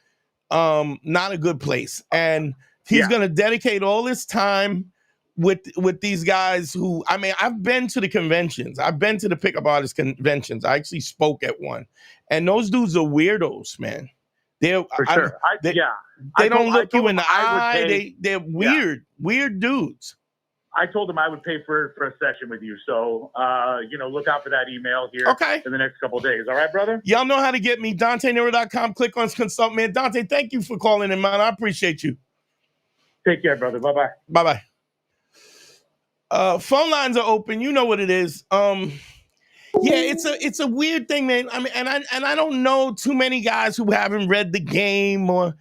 not a good place, and he's going to dedicate all his time with these guys who, I've been to the conventions. I've been to the pickup artist conventions. I actually spoke at one, and those dudes are weirdos, man. They don't look you in the eye. They're weird dudes. I told him I would pay for a session with you. So, look out for that email here in the next couple of days. All right, brother? Y'all know how to get me. DanteNero.com. Click on consult, man. Dante, thank you for calling in, man. I appreciate you. Take care, brother. Bye-bye. Bye-bye. Phone lines are open. You know what it is. Yeah, it's a weird thing, man. I mean, and I don't know too many guys who haven't read The Game or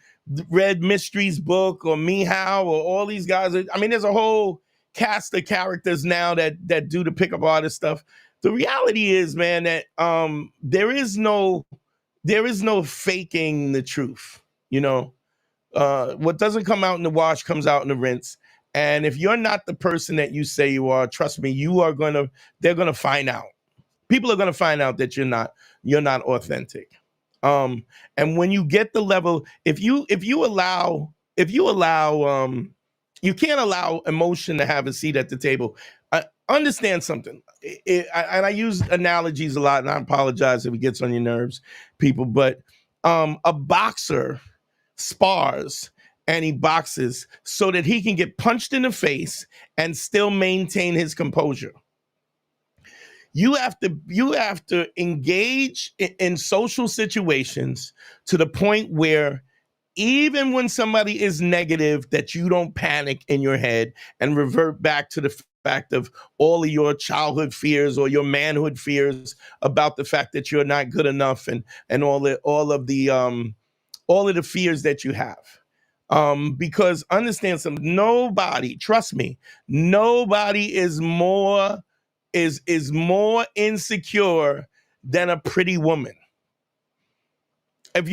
read Mystery's book or Meow or all these guys. I mean, there's a whole cast of characters now that do the pickup artist stuff. The reality is, man, that there is no faking the truth. You know, what doesn't come out in the wash comes out in the rinse. And if you're not the person that you say you are, trust me, they're gonna find out. People are going to find out that you're not authentic. And when you get the level, if you allow, you can't allow emotion to have a seat at the table. Understand something. And I use analogies a lot, and I apologize if it gets on your nerves, people, but a boxer spars and he boxes so that he can get punched in the face and still maintain his composure. You have to engage in social situations to the point where even when somebody is negative, that you don't panic in your head and revert back to the fact of all of your childhood fears or your manhood fears about the fact that you're not good enough and all of the fears that you have. Because understand something, nobody, trust me, nobody is more insecure than a pretty woman. And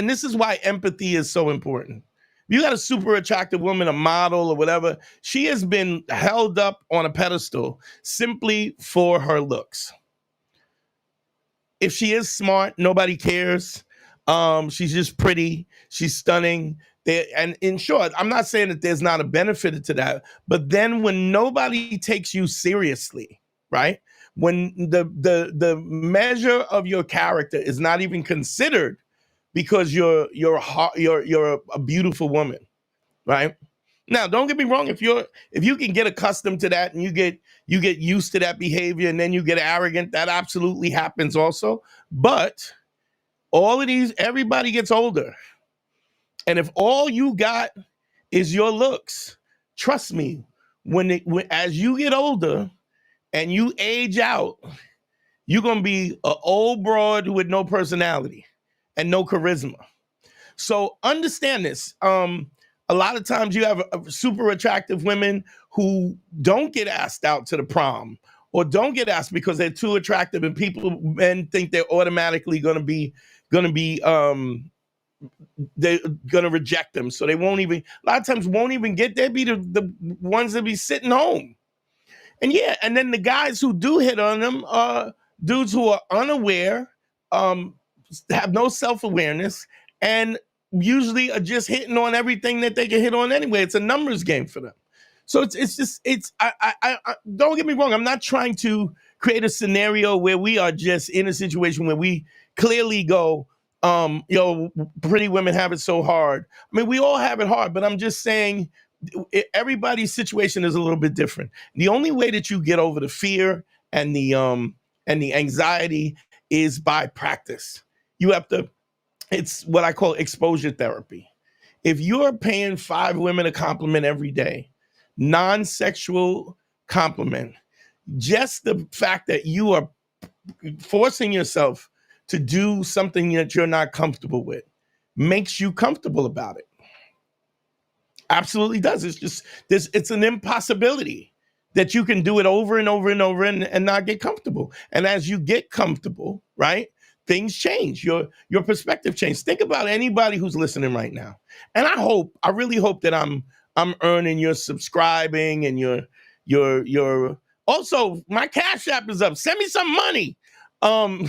this is why empathy is so important. If you got a super attractive woman, a model or whatever, she has been held up on a pedestal simply for her looks. If she is smart, nobody cares. She's just pretty. She's stunning. And in short, I'm not saying that there's not a benefit to that, but then when nobody takes you seriously, right? When the measure of your character is not even considered because you're a beautiful woman, right? Now, don't get me wrong. If you can get accustomed to that and you get used to that behavior and then you get arrogant, that absolutely happens also. But everybody gets older. And if all you got is your looks, trust me, as you get older and you age out, you're going to be an old broad with no personality and no charisma. So understand this. A lot of times you have super attractive women who don't get asked out to the prom or don't get asked because they're too attractive and men think they're automatically going to be they're going to reject them. So they a lot of times won't even get there, be the ones that be sitting home. And then the guys who do hit on them are dudes who are unaware, have no self-awareness, and usually are just hitting on everything that they can hit on anyway. It's a numbers game for them. So I don't get me wrong. I'm not trying to create a scenario where we are just in a situation where we clearly go, pretty women have it so hard. I mean, we all have it hard, but I'm just saying everybody's situation is a little bit different. The only way that you get over the fear and the anxiety is by practice. It's what I call exposure therapy. If you're paying 5 women a compliment every day, non-sexual compliment, just the fact that you are forcing yourself to do something that you're not comfortable with makes you comfortable about it. Absolutely does. It's an impossibility that you can do it over and over and over and not get comfortable. And as you get comfortable, right, things change. Your perspective changes. Think about anybody who's listening right now. And I really hope that I'm earning your subscribing and your also my Cash App is up. Send me some money. But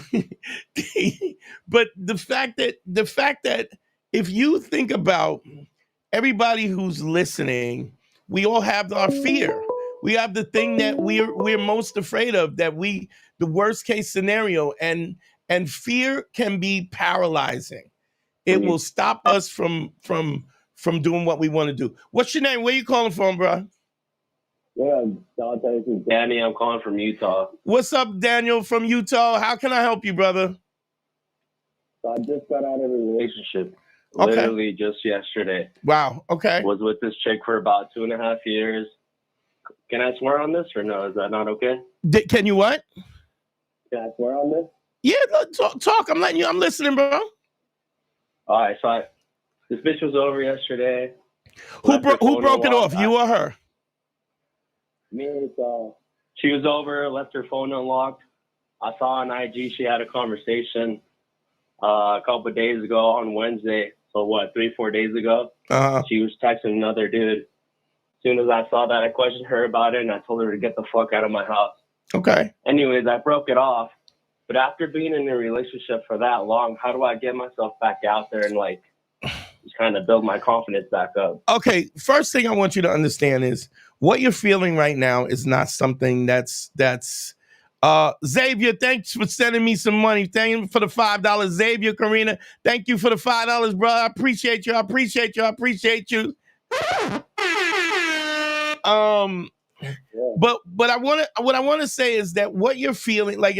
the fact that if you think about everybody who's listening, we all have our fear. We have the thing that we're most afraid of, the worst case scenario, and fear can be paralyzing. It will stop us from doing what we want to do. What's your name? Where you calling from, bro? Yeah, Dante, this is Danny. I'm calling from Utah. What's up, Daniel from Utah? How can I help you, brother? So I just got out of a relationship. Okay. Literally just yesterday. Wow. Okay. Was with this chick for about 2.5 years. Can I swear on this or no? Is that not okay? Can you what? Can I swear on this? Yeah, talk. I'm listening, bro. All right, so this bitch was over yesterday. Who broke it off? You or her? Me. She was over, left her phone unlocked. I saw on IG she had a conversation a couple of days ago on Wednesday. So what, 3-4 days ago? She was texting another dude. As soon as I saw that, I questioned her about it, and I told her to get the fuck out of my house. Okay. Anyways, I broke it off. But after being in a relationship for that long, how do I get myself back out there and like just kind of build my confidence back up? Okay, first thing I want you to understand is what you're feeling right now is not something that's Xavier, thanks for sending me some money. Thank you for the $5. Xavier, Karina, thank you for the $5, bro. I appreciate you. I appreciate you. I appreciate you. But what I want to say is that what you're feeling, like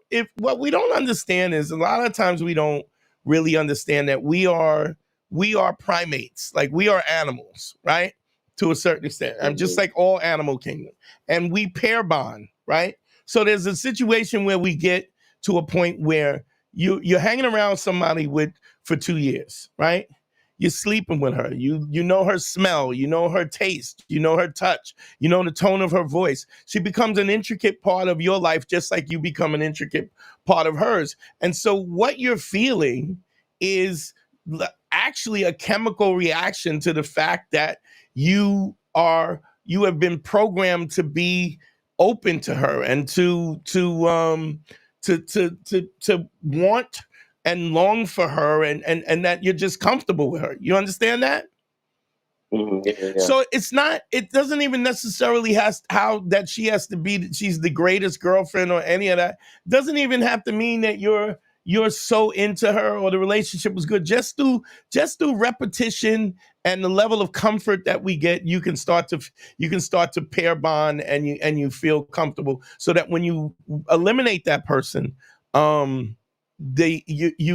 if what we don't understand is a lot of times we don't really understand that we are primates, like we are animals, right? To a certain extent. I'm just like all animal kingdom, and we pair bond, right? So there's a situation where we get to a point where you're hanging around somebody for 2 years, right? You're sleeping with her. You know her smell. You know her taste. You know her touch. You know the tone of her voice. She becomes an intricate part of your life, just like you become an intricate part of hers. And so what you're feeling is actually a chemical reaction to the fact that you have been programmed to be open to her and to want and long for her, and that you're just comfortable with her. You understand that? Yeah. So it doesn't even necessarily that she has to be, she's the greatest girlfriend or any of that. Doesn't even have to mean that you're so into her or the relationship was good. Just through repetition and the level of comfort that we get, you can start to pair bond and you feel comfortable, so that when you eliminate that person, you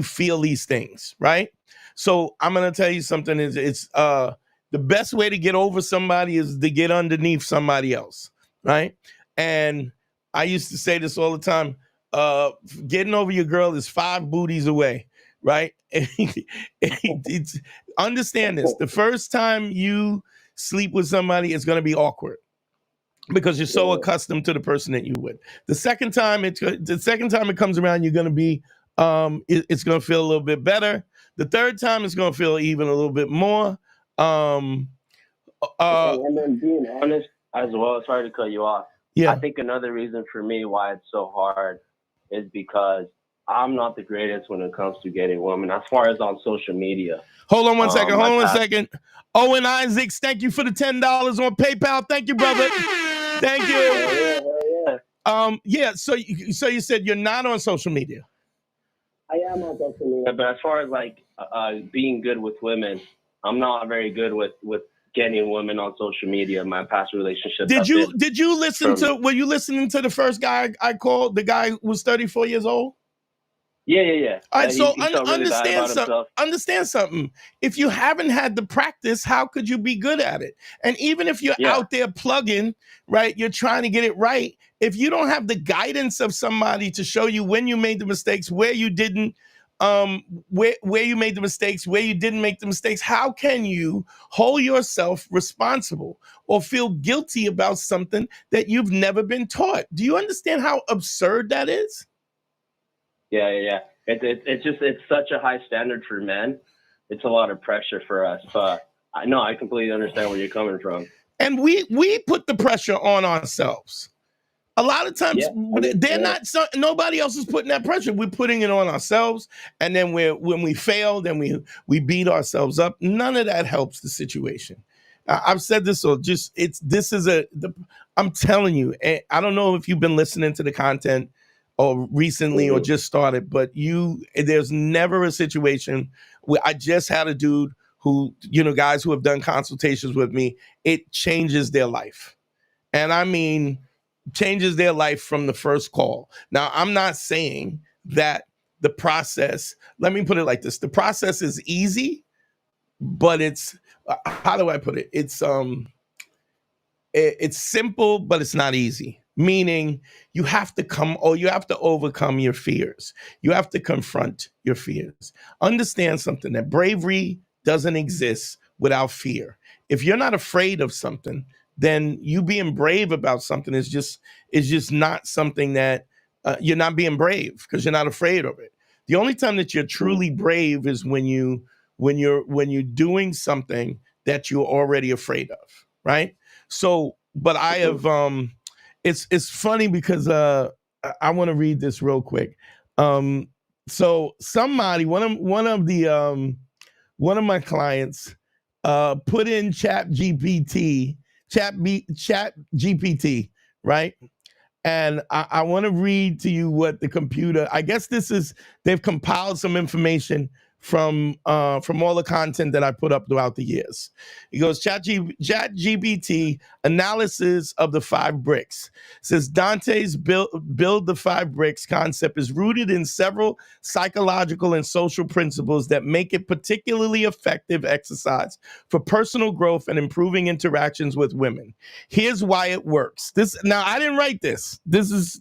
feel these things, right? So I'm gonna tell you something. It's the best way to get over somebody is to get underneath somebody else, right? And I used to say this all the time. Getting over your girl is 5 booties away, right? Understand this. The first time you sleep with somebody, it's gonna be awkward, because you're so accustomed to the person that you with. The second time it comes around, you're gonna be it's gonna feel a little bit better. The third time it's gonna feel even a little bit more. And then being honest as well, sorry to cut you off. Yeah. I think another reason for me why it's so hard is because I'm not the greatest when it comes to getting women, as far as on social media. Hold on one second. Owen Isaacs, thank you for the $10 on PayPal. Thank you, brother. Thank you. Yeah. So you said you're not on social media. I am on social media, but as far as like being good with women, I'm not very good with getting women on social media. My past relationships. Did you listen to? Were you listening to the first guy I called? The guy who was 34 years old. Yeah. All right, so he felt really bad about himself. Understand something. If you haven't had the practice, how could you be good at it? And even if you're out there plugging, right, you're trying to get it right. If you don't have the guidance of somebody to show you when you made the mistakes, where you didn't, where you made the mistakes, where you didn't make the mistakes, how can you hold yourself responsible or feel guilty about something that you've never been taught? Do you understand how absurd that is? Yeah. It's such a high standard for men. It's a lot of pressure for us. But I completely understand where you're coming from. And we put the pressure on ourselves. A lot of times, nobody else is putting that pressure. We're putting it on ourselves, and then when we fail, then we beat ourselves up. None of that helps the situation. I've said this, so I'm telling you. I don't know if you've been listening to the content or recently or just started, but there's never a situation where I just had a dude who, guys who have done consultations with me, it changes their life. And I mean, changes their life from the first call. Now, I'm not saying that the process, let me put it like this. The process is easy, but it's, how do I put it? It's simple, but it's not easy. meaning you have to overcome your fears. You have to confront your fears. Understand something, that bravery doesn't exist without fear. If you're not afraid of something, then you being brave about something is just not something that you're not being brave, because you're not afraid of it. The only time that you're truly brave is when you're doing something that you're already afraid of, right? So, but I have it's funny because I want to read this real quick. So somebody, one of my clients put in chat GPT, right? And I want to read to you what the computer, I guess they've compiled some information from all the content that I put up throughout the years. He goes, ChatGPT analysis of the 5 bricks. Says Dante's build the 5 bricks concept is rooted in several psychological and social principles that make it particularly effective exercise for personal growth and improving interactions with women. Here's why it works. Now I didn't write this. This is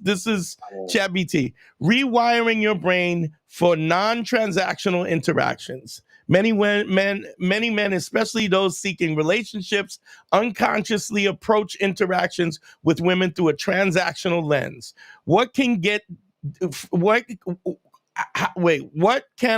ChatGPT. Rewiring your brain for non-transactional interactions. Many men, especially those seeking relationships, unconsciously approach interactions with women through a transactional lens. What can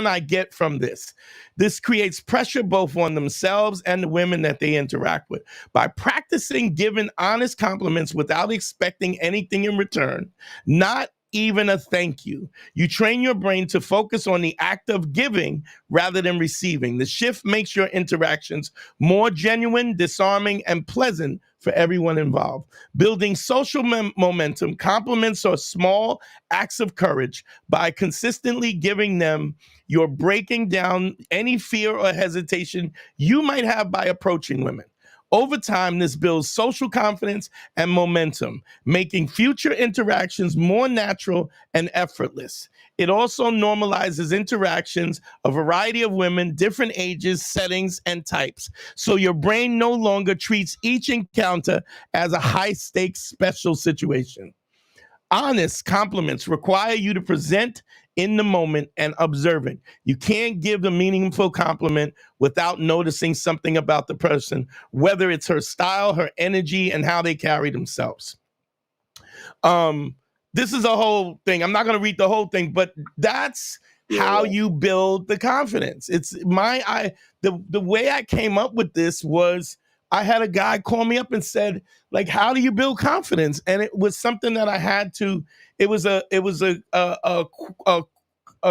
I get from this? This creates pressure both on themselves and the women that they interact with. By practicing giving honest compliments without expecting anything in return, not even a thank you, you train your brain to focus on the act of giving rather than receiving. The shift makes your interactions more genuine, disarming, and pleasant for everyone involved. Building social momentum, compliments are small acts of courage. By consistently giving them, you're breaking down any fear or hesitation you might have by approaching women. Over time, this builds social confidence and momentum, making future interactions more natural and effortless. It also normalizes interactions, a variety of women, different ages, settings, and types. So your brain no longer treats each encounter as a high-stakes special situation. Honest compliments require you to present in the moment and observant. You can't give a meaningful compliment without noticing something about the person, whether it's her style, her energy, and how they carry themselves. This is a whole thing. I'm not going to read the whole thing, but that's how you build the confidence. It's the way I came up with this was I had a guy call me up and said, like, how do you build confidence? And it was something that I had to, it was a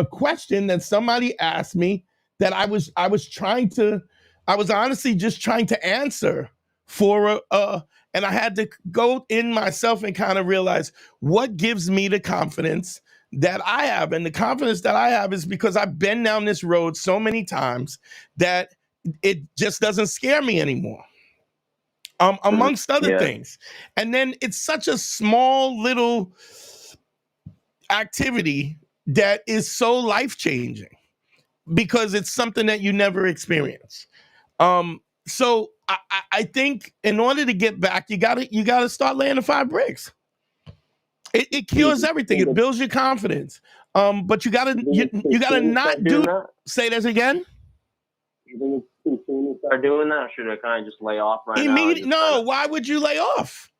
question that somebody asked me that I was honestly just trying to answer for and I had to go in myself and kind of realize what gives me the confidence that I have. And the confidence that I have is because I've been down this road so many times that it just doesn't scare me anymore. Amongst other things. And then it's such a small little activity that is so life-changing because it's something that you never experience. So I think in order to get back, you gotta start laying the 5 bricks. It cures everything. It builds your confidence. But you gotta not do. Say this again. You think it's too soon to start doing that, or should I kind of just lay off right now? No, why would you lay off?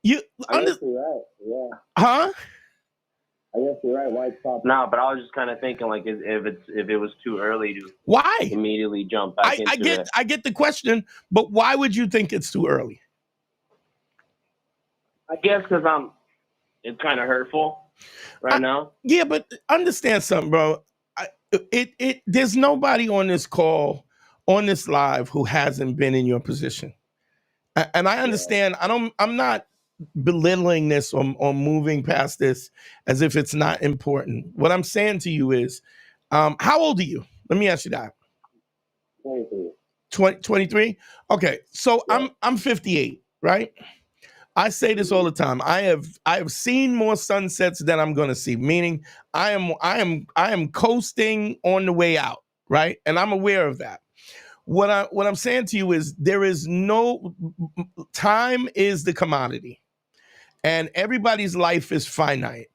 I guess you're right. Yeah. Huh? I guess you're right. Why stop? No, but I was just kind of thinking, like, if it was too early to immediately jump back into it. I get the question, but why would you think it's too early? I guess because it's kind of hurtful right now. Yeah, but understand something, bro. There's nobody on this call, on this live, who hasn't been in your position. And I understand. I'm not belittling this or moving past this as if it's not important. What I'm saying to you is, how old are you? Let me ask you that. 23. Okay, so yeah. I'm 58, right? I say this all the time. I have seen more sunsets than I'm going to see. Meaning, I am coasting on the way out, right? And I'm aware of that. What I'm saying to you is, there is no time is the commodity. and everybody's life is finite.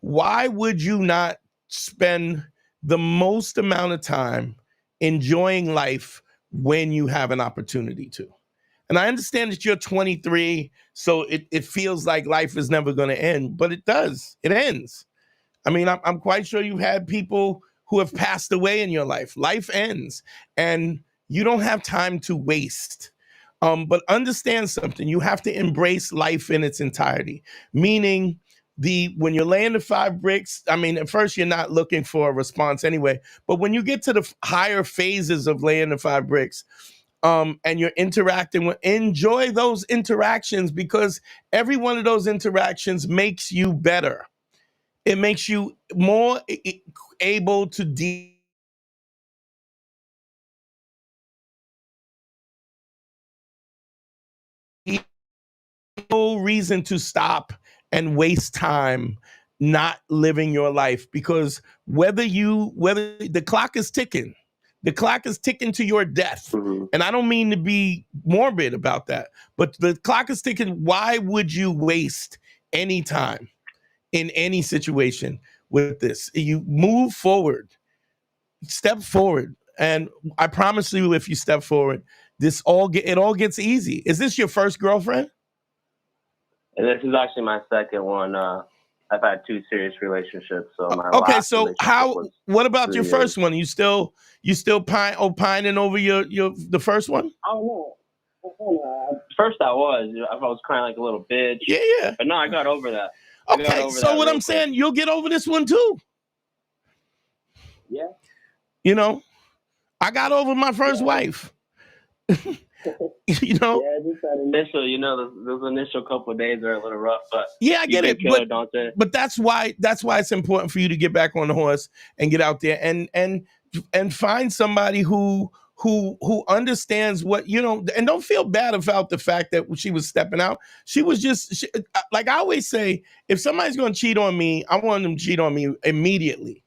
Why would you not spend the most amount of time enjoying life when you have an opportunity to? And I understand that you're 23, so it feels like life is never going to end, but it does. It ends. I mean, I'm quite sure you've had people who have passed away in your life. Life ends, and you don't have time to waste. But understand something. You have to embrace life in its entirety, meaning when you're laying the 5 bricks, I mean, at first you're not looking for a response anyway, but when you get to the higher phases of laying the 5 bricks, and you're interacting with, enjoy those interactions, because every one of those interactions makes you better. It makes you more able to deal. No reason to stop and waste time not living your life, because whether the clock is ticking. The clock is ticking to your death. Mm-hmm. And I don't mean to be morbid about that, but the clock is ticking. Why would you waste any time in any situation with this? You move forward, step forward. And I promise you, if you step forward, it all gets easy. Is this your first girlfriend? And this is actually my second one. I've had 2 serious relationships. So my okay, last so what about your first years. one? You still opining over the first one? Oh no. First I was crying like a little bitch. Yeah. But no, I got over that. Okay, so what I'm saying, you'll get over this one too. Yeah. You know, I got over my first wife. You know, yeah, just that initial, those initial couple of days are a little rough, but yeah, I get it. But that's why it's important for you to get back on the horse and get out there and find somebody who understands what, and don't feel bad about the fact that she was stepping out. She was just like I always say, if somebody's going to cheat on me, I want them to cheat on me immediately,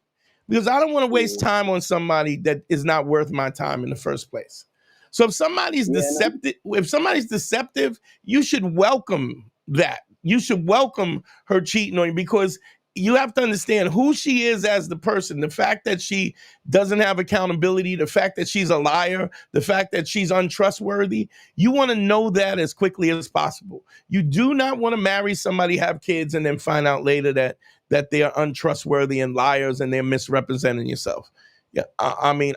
because I don't want to waste time on somebody that is not worth my time in the first place. So if somebody's deceptive, you should welcome that. You should welcome her cheating on you, because you have to understand who she is as the person. The fact that she doesn't have accountability, the fact that she's a liar, the fact that she's untrustworthy, you want to know that as quickly as possible. You do not want to marry somebody, have kids, and then find out later that they are untrustworthy and liars and they're misrepresenting yourself. Yeah, I mean,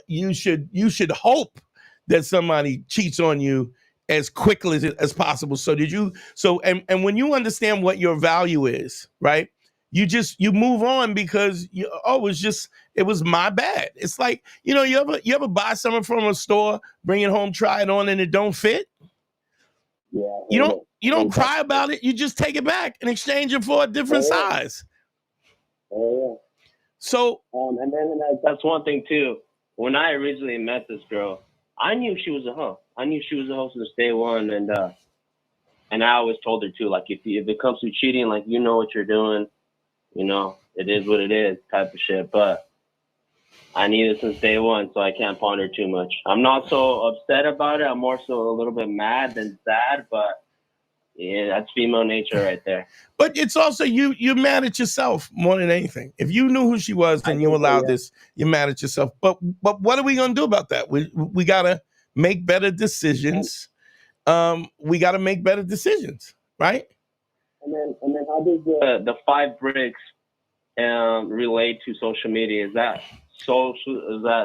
you should hope that somebody cheats on you as quickly as possible. And when you understand what your value is, right? You move on, because it was my bad. It's like, you ever buy something from a store, bring it home, try it on, and it don't fit? Yeah. You don't cry about it. You just take it back and exchange it for a different size. Oh, yeah. So, and then that's one thing too. When I originally met this girl, I knew she was a hoe. I knew she was a hoe since day one, and I always told her too, like, if it comes to cheating, like, you know what you're doing, it is what it is, type of shit. But I knew it since day one, so I can't ponder too much. I'm not so upset about it. I'm more so a little bit mad than sad, but yeah, that's female nature right there. But it's also you're mad at yourself more than anything. If you knew who she was and you allowed this, you're mad at yourself. But what are we gonna do about that? We gotta make better decisions. We gotta make better decisions, right? And then how does the 5 bricks relate to social media? Is that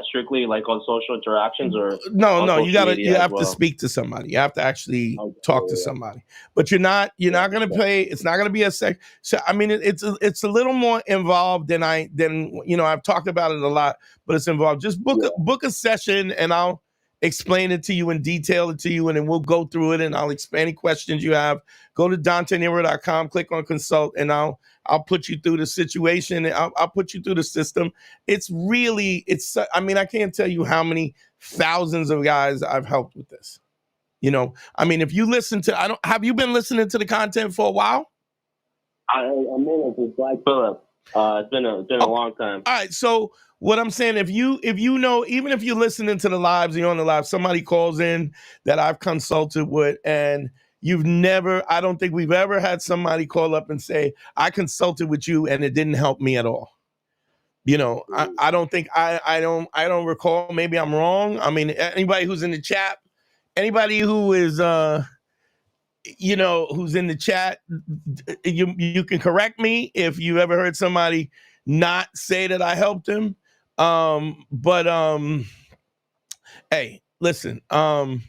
strictly like on social interactions, or no? You have to speak to somebody. You have to actually talk to somebody. But you're not going to play. It's not going to be a sex. So I mean, it's a little more involved than I've talked about it a lot, but it's involved. Just book a session, and I'll explain it to you and detail it to you, and then we'll go through it, and I'll explain any questions you have. Go to DanteNero.com, click on consult, and I'll put you through the situation. I'll put you through the system. I mean, I can't tell you how many thousands of guys I've helped with this. I mean, if you listen to, have you been listening to the content for a while? I'm in it with Black Phillip. It's been a long time. All right. So what I'm saying, if you know, even if you're listening to the lives, you're on the live, somebody calls in that I've consulted with, and I don't think we've ever had somebody call up and say, I consulted with you and it didn't help me at all. I don't think I don't recall. Maybe I'm wrong. I mean, anybody who's in the chat, anybody who is who's in the chat, you can correct me if you ever heard somebody not say that I helped him. Hey, listen, and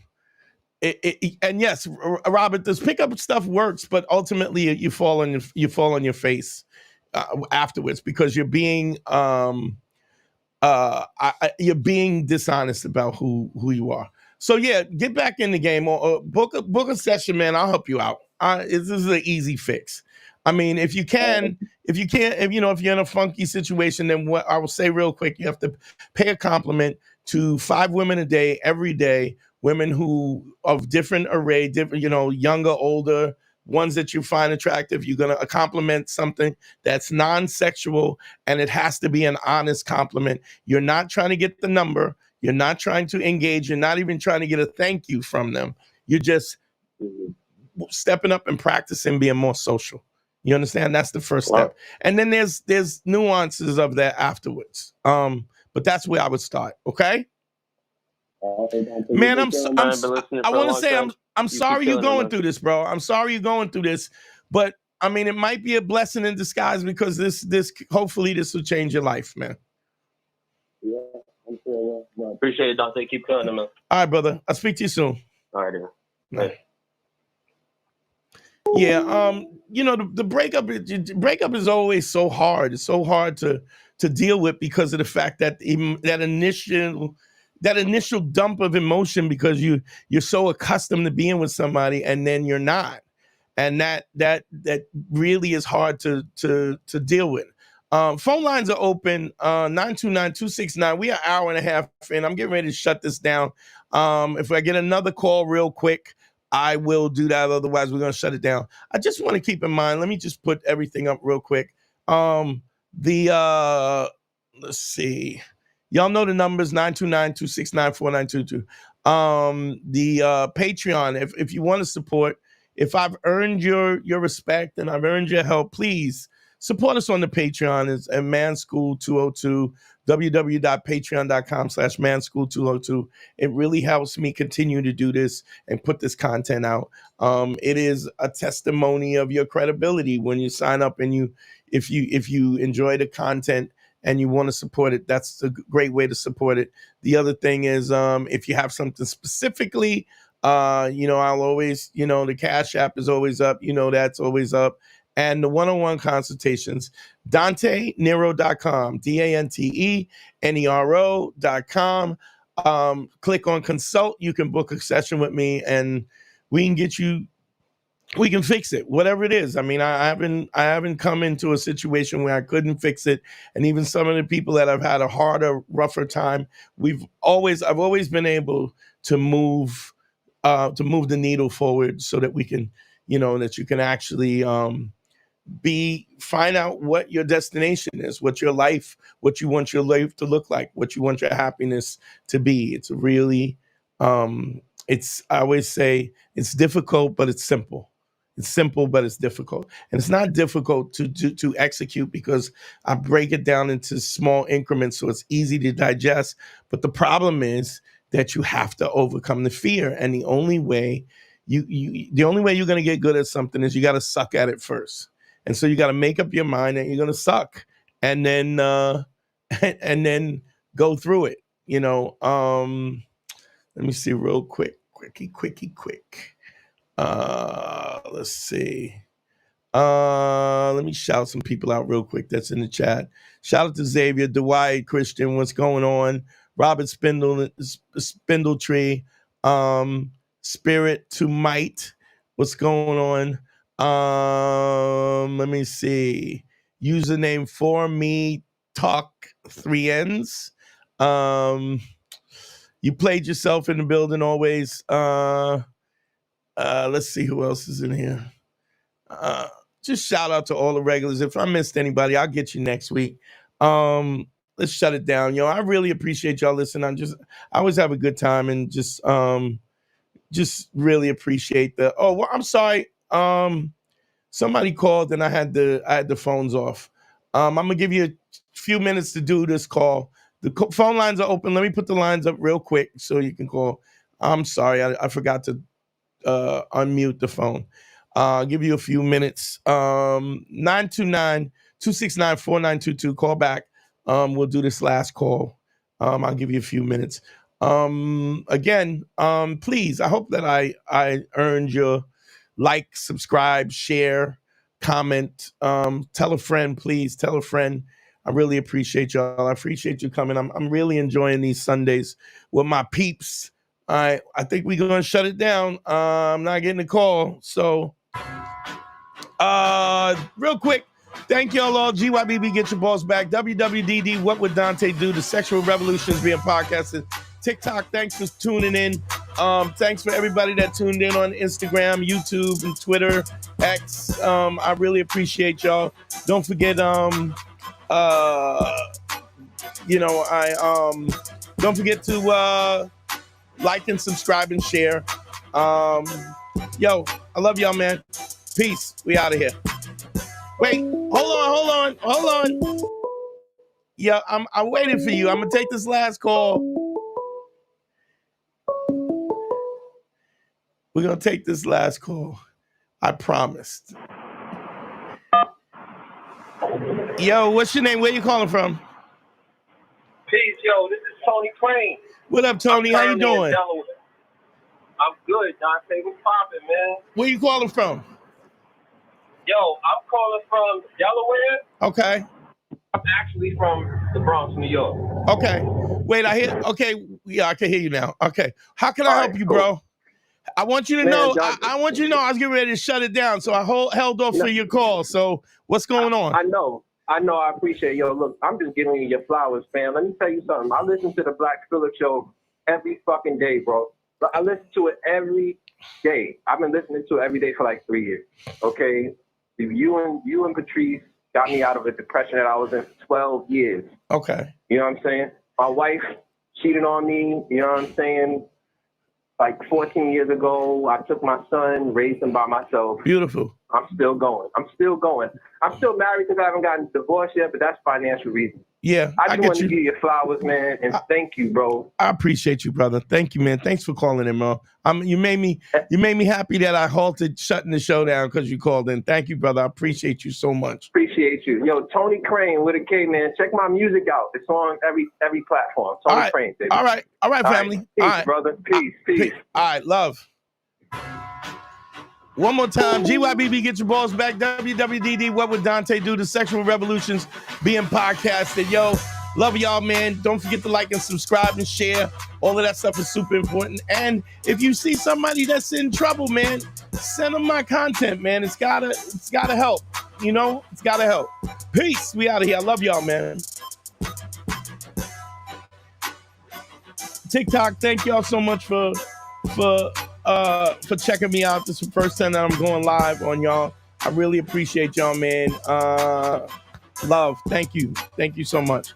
yes, Robert, this pickup stuff works, but ultimately you fall on your face afterwards, because you're being you're being dishonest about who you are. So yeah, get back in the game, or book a session, man. I'll help you out. This is an easy fix. I mean, if you're in a funky situation, then what I will say real quick, you have to pay a compliment to 5 women a day, every day, women who of different array, different, younger, older, ones that you find attractive. You're going to compliment something that's non-sexual, and it has to be an honest compliment. You're not trying to get the number. You're not trying to engage. You're not even trying to get a thank you from them. You're just stepping up and practicing being more social. You understand? That's the first step. And then there's nuances of that afterwards. But that's where I would start. Okay? Man, I want to say I'm sorry you're going through this, bro. I'm sorry you're going through this, but I mean, it might be a blessing in disguise, because this hopefully this will change your life, man. Yeah, I'm sure. Well, appreciate it, Dante. Keep killing it, man. All right, brother. I'll speak to you soon. All right, dude. Nice. Yeah, the breakup is always so hard. It's so hard to deal with, because of the fact that that initial dump of emotion, because you're so accustomed to being with somebody and then you're not, and that really is hard to deal with. Phone lines are open, 929-269. We are an hour and a half in. I'm getting ready to shut this down. If I get another call real quick, I will do that. Otherwise, we're going to shut it down. I just want to keep in mind, let me just put everything up real quick. Let's see. Y'all know the numbers, 929-269-4922. The Patreon, if you want to support, if I've earned your respect and I've earned your help, please support us on the Patreon. It's at manschool202, www.patreon.com/manschool202. It really helps me continue to do this and put this content out. It is a testimony of your credibility when you sign up, and if you enjoy the content and you want to support it, that's a great way to support it. The other thing is, if you have something specifically, I'll always, the Cash App is always up, that's always up. And the one-on-one consultations, DanteNero.com, DanteNero.com. Click on consult. You can book a session with me, and we can fix it, whatever it is. I mean, I haven't come into a situation where I couldn't fix it. And even some of the people that I've had a harder, rougher time, I've always been able to move the needle forward, so that we can, that you can actually find out what your destination is, what your life, what you want your life to look like, what you want your happiness to be. It's really, I always say it's difficult, but it's simple. It's simple, but it's difficult. And it's not difficult to execute, because I break it down into small increments, so it's easy to digest. But the problem is that you have to overcome the fear. And the only way you're going to get good at something is you got to suck at it first. And so you got to make up your mind that you're going to suck, and then go through it. Let me see real quick. Let's see. Let me shout some people out real quick that's in the chat. Shout out to Xavier, Dwight, Christian, what's going on? Robert Spindletree, Spirit to Might, what's going on? Let me see. Username for me talk 3Ns. You played yourself in the building always. Let's see who else is in here. Just shout out to all the regulars. If I missed anybody, I'll get you next week. Let's shut it down. I really appreciate y'all listening. I always have a good time, and just just really appreciate the. Oh, well, I'm sorry. Somebody called and I had the phones off. I'm gonna give you a few minutes to do this call. The phone lines are open. Let me put the lines up real quick so you can call. I'm sorry, I forgot to unmute the phone. I'll give you a few minutes. 929-269-4922. Call back. We'll do this last call. I'll give you a few minutes. Again, please, I hope that I earned your like, subscribe, share, comment. Tell a friend, please. Tell a friend. I really appreciate y'all. I appreciate you coming. I'm really enjoying these Sundays with my peeps. I think we're gonna shut it down. I'm not getting a call. So real quick, thank y'all all. GYBB, get your balls back. WWDD, what would Dante do? The sexual revolution is being podcasted. TikTok, thanks for tuning in. Thanks for everybody that tuned in on Instagram, YouTube, and Twitter, X. I really appreciate y'all. Don't forget, don't forget to like and subscribe and share. Yo, I love y'all, man. Peace. We out of here. Wait, hold on. Yeah, I'm waiting for you. I'm gonna take this last call. We're gonna take this last call. I promised. Yo, what's your name? Where you calling from? Peace, yo. This is Tony Crane. What up, Tony? How you doing? I'm good, Dante. What's poppin', man? Where you calling from? Yo, I'm calling from Delaware. Okay. I'm actually from the Bronx, New York. Okay. Wait, okay. Yeah, I can hear you now. Okay. How can I help you, bro? I want you to know, I want you to know I was getting ready to shut it down, so I held off for your call. So what's going on? I know. I appreciate it. Yo, look, I'm just giving you your flowers, fam. Let me tell you something. I listen to the Black Phillip Show every fucking day, bro. I listen to it every day. I've been listening to it every day for like 3 years. Okay? You and Patrice got me out of a depression that I was in for 12 years. Okay. You know what I'm saying? My wife cheated on me. You know what I'm saying? Like 14 years ago, I took my son, raised him by myself. Beautiful. I'm still going. I'm still married because I haven't gotten divorced yet, but that's financial reasons. Yeah, I just want to give you your flowers, man, and thank you, bro. I appreciate you, brother. Thank you, man. Thanks for calling in, bro. You made me happy that I halted shutting the show down because you called in. Thank you, brother. I appreciate you so much. Appreciate you. Yo, Tony Crane with a K, man. Check my music out. It's on every platform. Tony Crane, baby. All right, family. Peace, brother. Peace. All right, love. One more time, GYBB, get your balls back. WWDD, what would Dante do? The sexual revolutions being podcasted. Yo, love y'all, man. Don't forget to like and subscribe and share. All of that stuff is super important. And if you see somebody that's in trouble, man, send them my content, man. It's gotta help. You know, it's gotta help. Peace. We out of here. I love y'all, man. TikTok, thank y'all so much for checking me out. This is the first time that I'm going live on y'all. I really appreciate y'all, man. Love. Thank you so much.